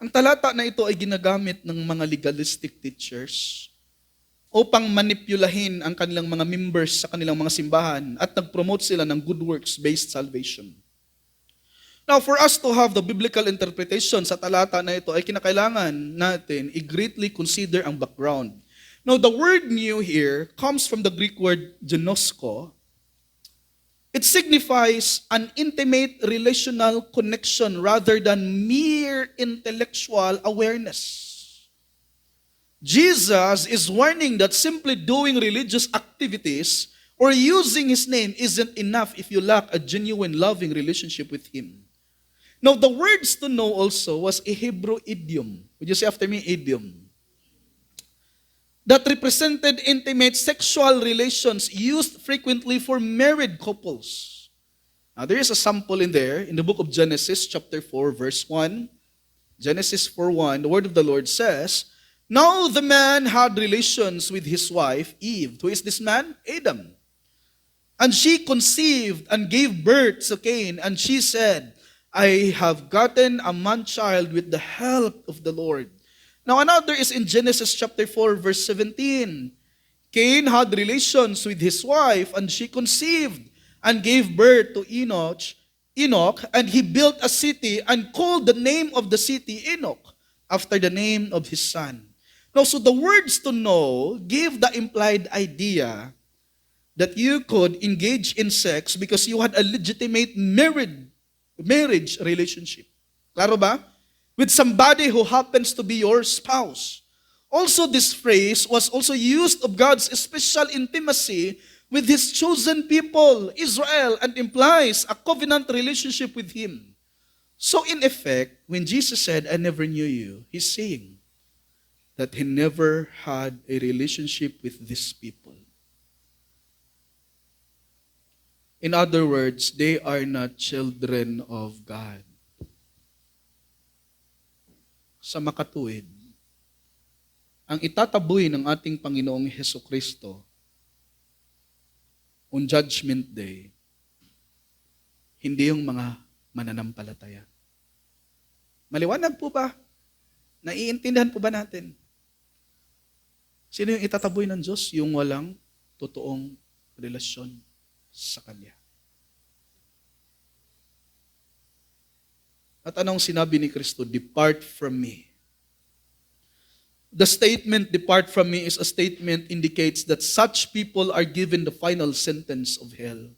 Ang talata na ito ay ginagamit ng mga legalistic teachers upang manipulahin ang kanilang mga members sa kanilang mga simbahan at nag-promote sila ng good works-based salvation. Now, for us to have the biblical interpretation sa talata na ito ay kinakailangan natin i-greatly consider ang background. Now, the word new here comes from the Greek word ginosko. It signifies an intimate relational connection rather than mere intellectual awareness. Jesus is warning that simply doing religious activities or using His name isn't enough if you lack a genuine loving relationship with Him. Now, the words to know also was a Hebrew idiom. Would you say after me, idiom? That represented intimate sexual relations used frequently for married couples. Now, there is a sample in there in the book of Genesis, chapter 4, verse 1. Genesis 4:1, the word of the Lord says, "Now the man had relations with his wife, Eve." Who is this man? Adam. "And she conceived and gave birth to Cain, and she said, I have gotten a man-child with the help of the Lord." Now another is in Genesis chapter 4, verse 17. "Cain had relations with his wife, and she conceived and gave birth to Enoch, and he built a city and called the name of the city Enoch, after the name of his son." Now, so the words to know give the implied idea that you could engage in sex because you had a legitimate marriage relationship. Klaro ba? With somebody who happens to be your spouse. Also, this phrase was also used of God's special intimacy with His chosen people, Israel, and implies a covenant relationship with Him. So in effect, when Jesus said, I never knew you, He's saying that He never had a relationship with these people. In other words, they are not children of God. Sa makatuwid, ang itataboy ng ating Panginoong Hesukristo on Judgment Day, hindi yung mga mananampalataya. Maliwanag po ba? Naiintindihan po ba natin? Sino yung itataboy ng Diyos? Yung walang totoong relasyon sa Kanya. At anong sinabi ni Kristo? Depart from me. The statement, depart from me, is a statement indicates that such people are given the final sentence of hell.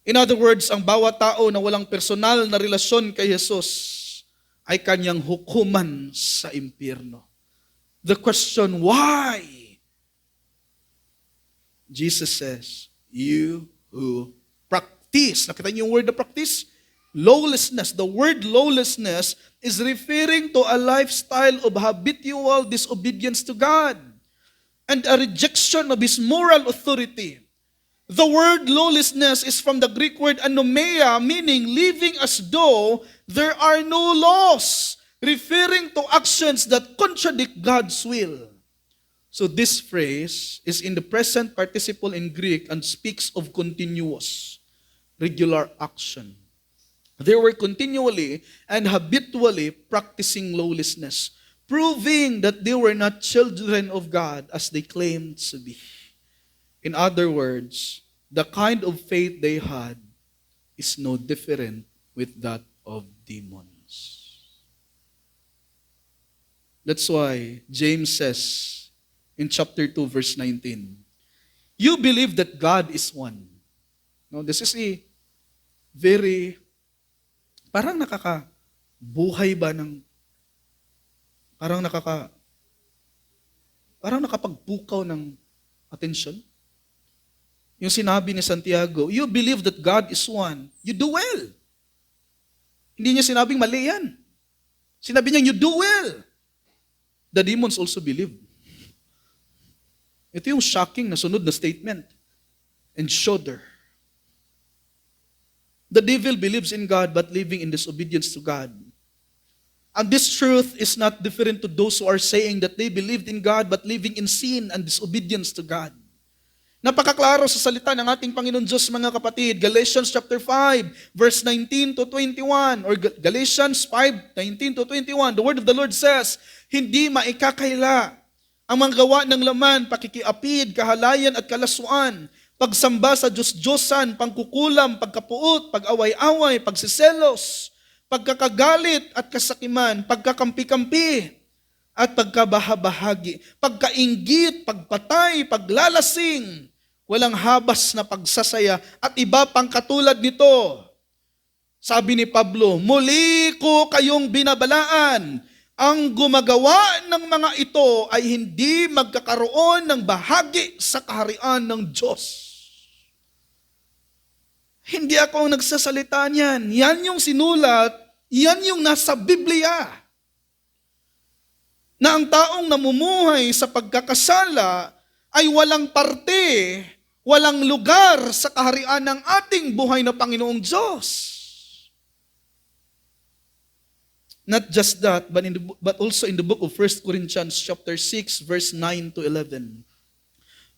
In other words, ang bawat tao na walang personal na relasyon kay Jesus ay kanyang hukuman sa impyerno. The question, why? Jesus says, you who practice. Nakita niyo yung word na practice? Lawlessness. The word lawlessness is referring to a lifestyle of habitual disobedience to God and a rejection of His moral authority. The word lawlessness is from the Greek word anomia, meaning living as though there are no laws, referring to actions that contradict God's will. So this phrase is in the present participle in Greek and speaks of continuous, regular action. They were continually and habitually practicing lawlessness, proving that they were not children of God as they claimed to be. In other words, the kind of faith they had is no different with that of demons. That's why James says in chapter 2, verse 19, you believe that God is one. Now, this is a very parang nakakabuhay ba ng, parang nakapagpukaw ng atensyon. Yung sinabi ni Santiago, you believe that God is one, you do well. Hindi niya sinabing mali yan. Sinabi niya, you do well. The demons also believe. Ito yung shocking na sunod na statement. And shudder. The devil believes in God but living in disobedience to God. And this truth is not different to those who are saying that they believed in God but living in sin and disobedience to God. Napakaklaro sa salita ng ating Panginoon Diyos, mga kapatid. Galatians chapter 5, verse 19 to 21, or Galatians 5, 19 to 21, the word of the Lord says, hindi maikakaila ang mga gawa ng laman, pakikiapid, kahalayan at kalaswaan, pagsamba sa Diyos-Diyosan, pangkukulam, pagkapuot, pag-away-away, pagsiselos, pagkakagalit at kasakiman, pagkakampi-kampi, at pagkabahabahagi, pagkainggit, pagpatay, paglalasing, walang habas na pagsasaya, at iba pang katulad nito. Sabi ni Pablo, muli ko kayong binabalaan, ang gumagawa ng mga ito ay hindi magkakaroon ng bahagi sa kaharian ng Diyos. Hindi ako ang nagsasalita niyan. Yan yung sinulat, yan yung nasa Biblia. Na ang taong namumuhay sa pagkakasala ay walang parte, walang lugar sa kaharian ng ating buhay na Panginoong Diyos. Not just that, but also in the book of 1 Corinthians chapter 6, verse 9 to 11.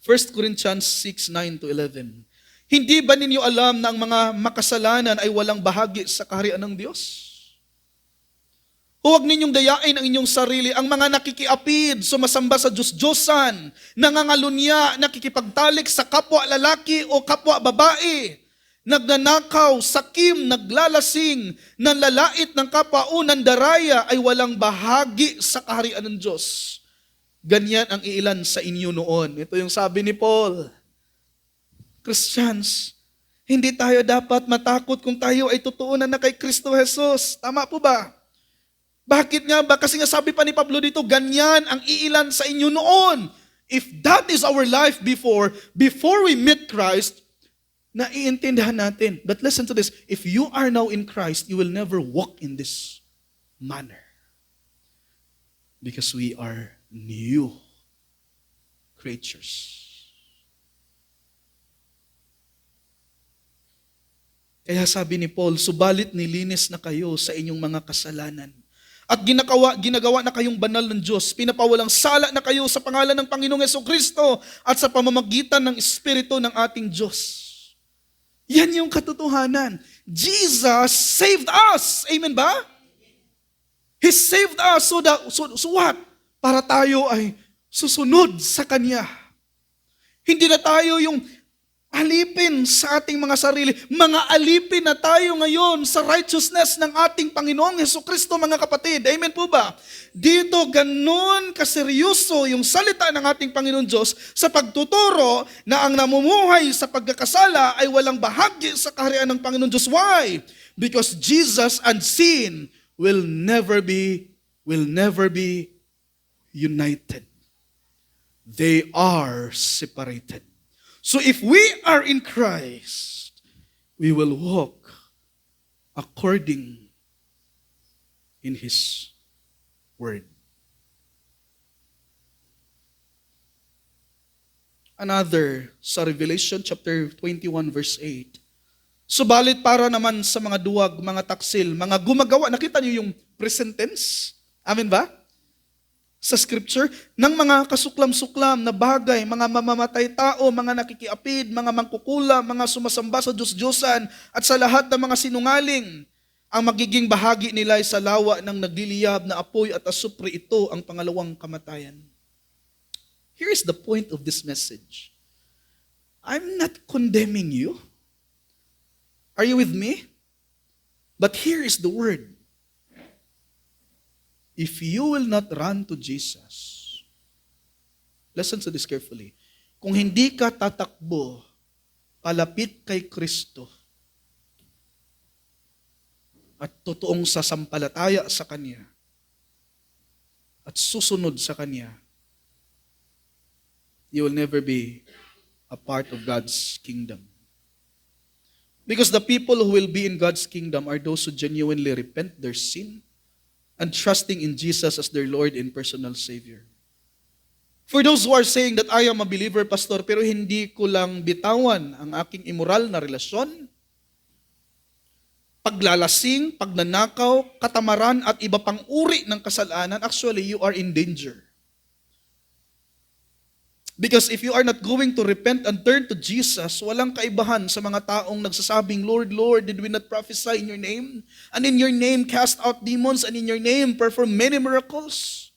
1 Corinthians 6, 9 to 11. Hindi ba ninyo alam na ang mga makasalanan ay walang bahagi sa kaharian ng Diyos? Huwag ninyong dayain ang inyong sarili, ang mga nakikiapid, sumasamba sa Diyos-Diyosan, nangangalunya, nakikipagtalik sa kapwa lalaki o kapwa babae, nagnanakaw, sakim, naglalasing, nanlalait ng kapwa o nandaraya ay walang bahagi sa kaharian ng Diyos. Ganyan ang ilan sa inyo noon. Ito yung sabi ni Paul. Christians, hindi tayo dapat matakot kung tayo ay tutuunan na kay Kristo Jesus. Tama po ba? Bakit nga ba? Kasi nga sabi pa ni Pablo dito, ganyan ang iilan sa inyo noon. If that is our life before we meet Christ, naiintindihan natin. But listen to this, if you are now in Christ, you will never walk in this manner. Because we are new creatures. Kaya sabi ni Paul, subalit nilinis na kayo sa inyong mga kasalanan. At ginagawa na kayong banal ng Diyos. Pinapawalang sala na kayo sa pangalan ng Panginoong Jesucristo at sa pamamagitan ng Espiritu ng ating Diyos. Yan yung katotohanan. Jesus saved us. Amen ba? He saved us so what? Para tayo ay susunod sa Kanya. Hindi na tayo yung alipin sa ating mga sarili. Mga alipin na tayo ngayon sa righteousness ng ating Panginoong Jesucristo, mga kapatid. Amen po ba? Dito ganun kaseryoso yung salita ng ating Panginoon Diyos sa pagtuturo na ang namumuhay sa pagkakasala ay walang bahagi sa kaharian ng Panginoon Diyos. Why? Because Jesus and sin will never be united. They are separated. So if we are in Christ, we will walk according in His Word. Another, sa Revelation chapter 21 verse 8. Subalit para naman sa mga duwag, mga taksil, mga gumagawa, nakita niyo yung present tense? Amen ba? Sa scripture, ng mga kasuklam-suklam na bagay, mga mamamatay tao, mga nakikiapid, mga mangkukula, mga sumasamba sa Diyos-Diyosan, at sa lahat ng mga sinungaling, ang magiging bahagi nila ay sa lawa ng nagliliyab na apoy at asupre. Ito ang pangalawang kamatayan. Here is the point of this message. I'm not condemning you. Are you with me? But here is the word. If you will not run to Jesus, listen to this carefully. Kung hindi ka tatakbo, palapit kay Kristo, at totoong sasampalataya sa Kanya, at susunod sa Kanya, you will never be a part of God's kingdom. Because the people who will be in God's kingdom are those who genuinely repent their sin and trusting in Jesus as their Lord and personal Savior. For those who are saying that I am a believer, pastor, pero hindi ko lang bitawan ang aking immoral na relasyon, paglalasing, pagnanakaw, katamaran, at iba pang uri ng kasalanan, actually, you are in danger. Because if you are not going to repent and turn to Jesus, walang kaibahan sa mga taong nagsasabing, Lord, Lord, did we not prophesy in your name? And in your name cast out demons, and in your name perform many miracles?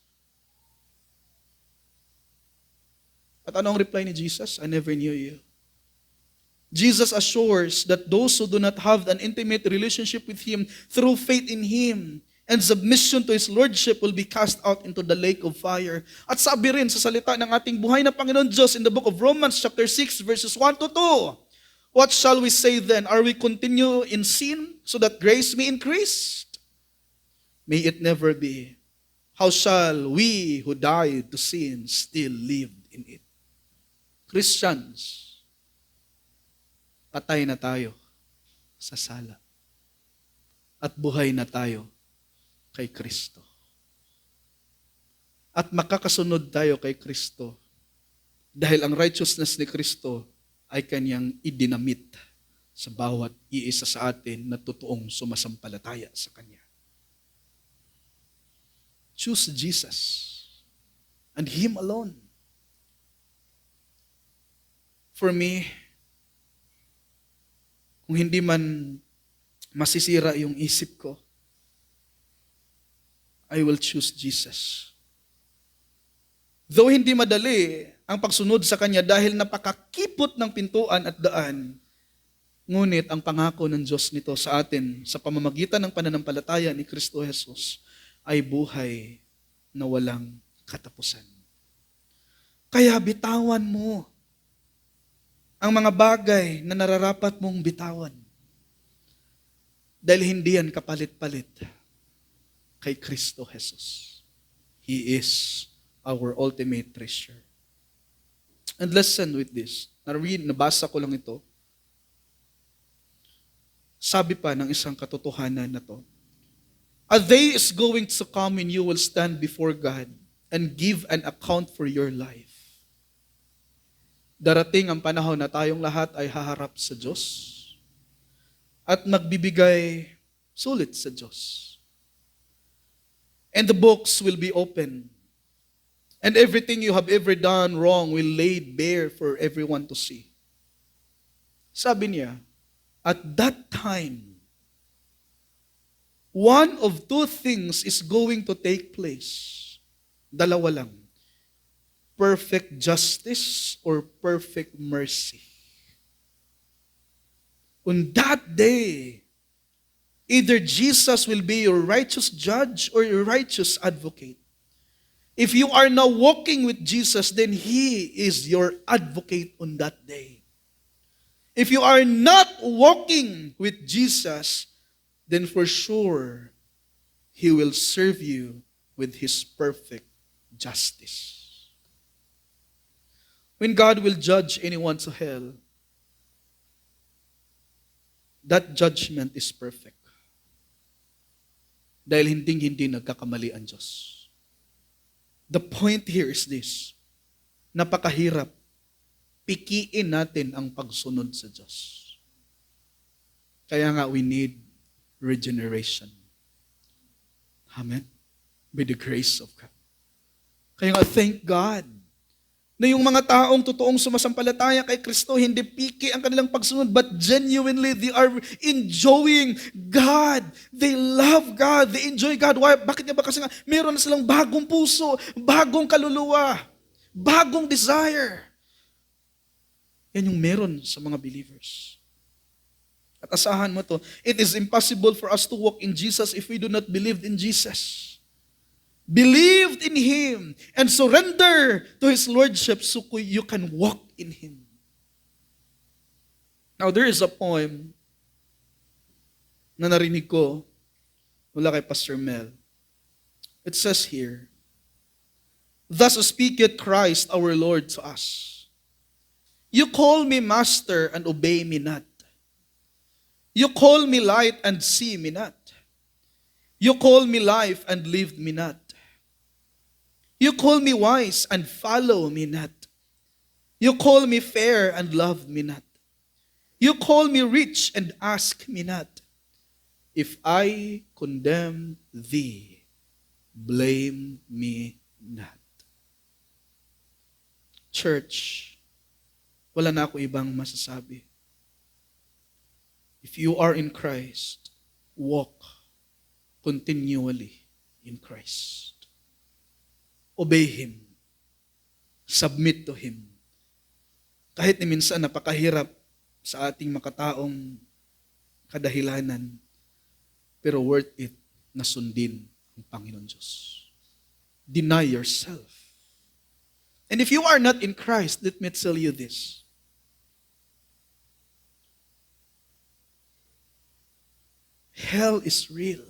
At ano ang reply ni Jesus? I never knew you. Jesus assures that those who do not have an intimate relationship with Him through faith in Him and submission to His Lordship will be cast out into the lake of fire. At sabi rin sa salita ng ating buhay na Panginoon Diyos in the book of Romans chapter 6 verses 1 to 2. What shall we say then? Are we continue in sin so that grace may increase? May it never be. How shall we who died to sin still live in it? Christians, patay na tayo sa sala. At buhay na tayo kay Kristo. At makakasunod tayo kay Kristo dahil ang righteousness ni Kristo ay Kanyang idinamit sa bawat iisa sa atin na totoong sumasampalataya sa Kanya. Choose Jesus and Him alone. For me, kung hindi man masisira yung isip ko, I will choose Jesus. Though hindi madali ang pagsunod sa Kanya dahil napakakipot ng pintuan at daan, ngunit ang pangako ng Diyos nito sa atin sa pamamagitan ng pananampalataya ni Kristo Jesus ay buhay na walang katapusan. Kaya bitawan mo ang mga bagay na nararapat mong bitawan. Dahil hindi yan kapalit-palit kay Kristo Jesus. He is our ultimate treasure. And listen with this. Nabasa ko lang ito. Sabi pa ng isang katotohanan na to, a day is going to come and you will stand before God and give an account for your life. Darating ang panahon na tayong lahat ay haharap sa Diyos at magbibigay sulit sa Diyos. And the books will be open. And everything you have ever done wrong will laid bare for everyone to see. Sabi niya, at that time, one of two things is going to take place. Dalawa lang. Perfect justice or perfect mercy. On that day, either Jesus will be your righteous judge or your righteous advocate. If you are now walking with Jesus, then He is your advocate on that day. If you are not walking with Jesus, then for sure, He will serve you with His perfect justice. When God will judge anyone to hell, that judgment is perfect. Dahil hindi nagkakamali ang Diyos. The point here is this. Napakahirap. Pikiin natin ang pagsunod sa Diyos. Kaya nga we need regeneration. Amen? By the grace of God. Kaya nga thank God na yung mga taong totoong sumasampalataya kay Kristo, hindi piki ang kanilang pagsunod, but genuinely they are enjoying God. They love God. They enjoy God. Why? Bakit nga ba? Kasi nga, meron na silang bagong puso, bagong kaluluwa, bagong desire. Yan yung meron sa mga believers. At asahan mo to, it is impossible for us to walk in Jesus if we do not believe in Jesus. Believed in Him and surrender to His Lordship so you can walk in Him. Now, there is a poem na narinig ko mula kay Pastor Mel. It says here, thus speaketh Christ our Lord to us. You call me master and obey me not. You call me light and see me not. You call me life and leave me not. You call me wise and follow me not. You call me fair and love me not. You call me rich and ask me not. If I condemn thee, blame me not. Church, wala na ako ibang masasabi. If you are in Christ, walk continually in Christ. Obey Him. Submit to Him. Kahit ni minsan napakahirap sa ating makataong kadahilanan, pero worth it na sundin ang Panginoon Diyos. Deny yourself. And if you are not in Christ, let me tell you this. Hell is real.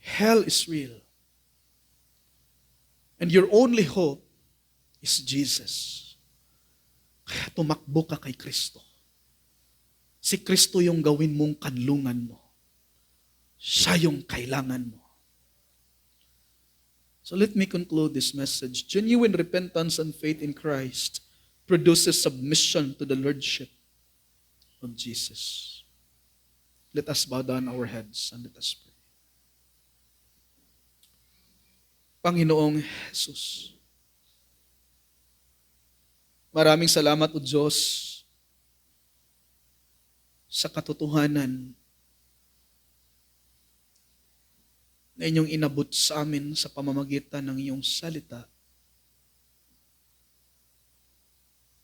Hell is real. And your only hope is Jesus. Kaya tumakbo ka kay Kristo. Si Kristo yung gawin mong kanlungan mo. Siya yung kailangan mo. So let me conclude this message. Genuine repentance and faith in Christ produces submission to the Lordship of Jesus. Let us bow down our heads and let us pray. Panginoong Jesus, maraming salamat o Diyos sa katotohanan na inyong inabot sa amin sa pamamagitan ng iyong salita,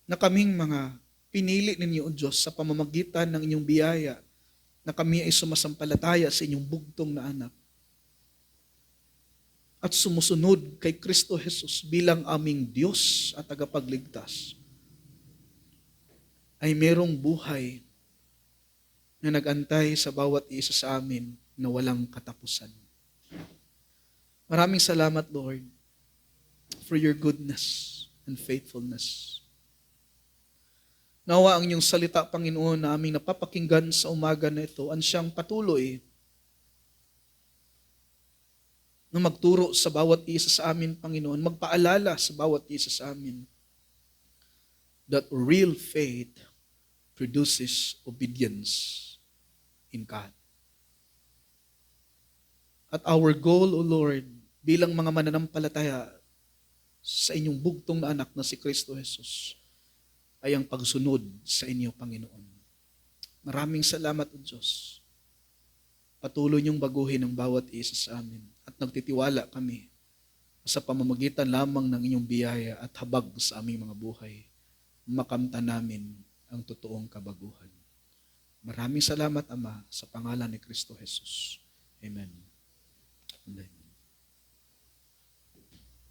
na kaming mga pinili ninyo o Diyos sa pamamagitan ng inyong biyaya, na kami ay sumasampalataya sa inyong bugtong na anak. at sumusunod kay Kristo Jesus bilang aming Diyos at tagapagligtas, ay merong buhay na nag-antay sa bawat isa sa amin na walang katapusan. Maraming salamat, Lord, for your goodness and faithfulness. Nawa ang iyong salita, Panginoon, na aming napapakinggan sa umaga na ito, ang siyang patuloy na magturo sa bawat isa sa amin, Panginoon, magpaalala sa bawat isa sa amin that real faith produces obedience in God. At our goal, O Lord, bilang mga mananampalataya sa inyong bugtong na anak na si Kristo Jesus, ay ang pagsunod sa inyo, Panginoon. Maraming salamat, O Diyos. Patuloy niyong baguhin ang bawat isa sa amin at nagtitiwala kami sa pamamagitan lamang ng inyong biyaya at habag sa aming mga buhay, makamta namin ang totoong kabaguhan. Maraming salamat, Ama, sa pangalan ni Kristo Jesus. Amen. Amen.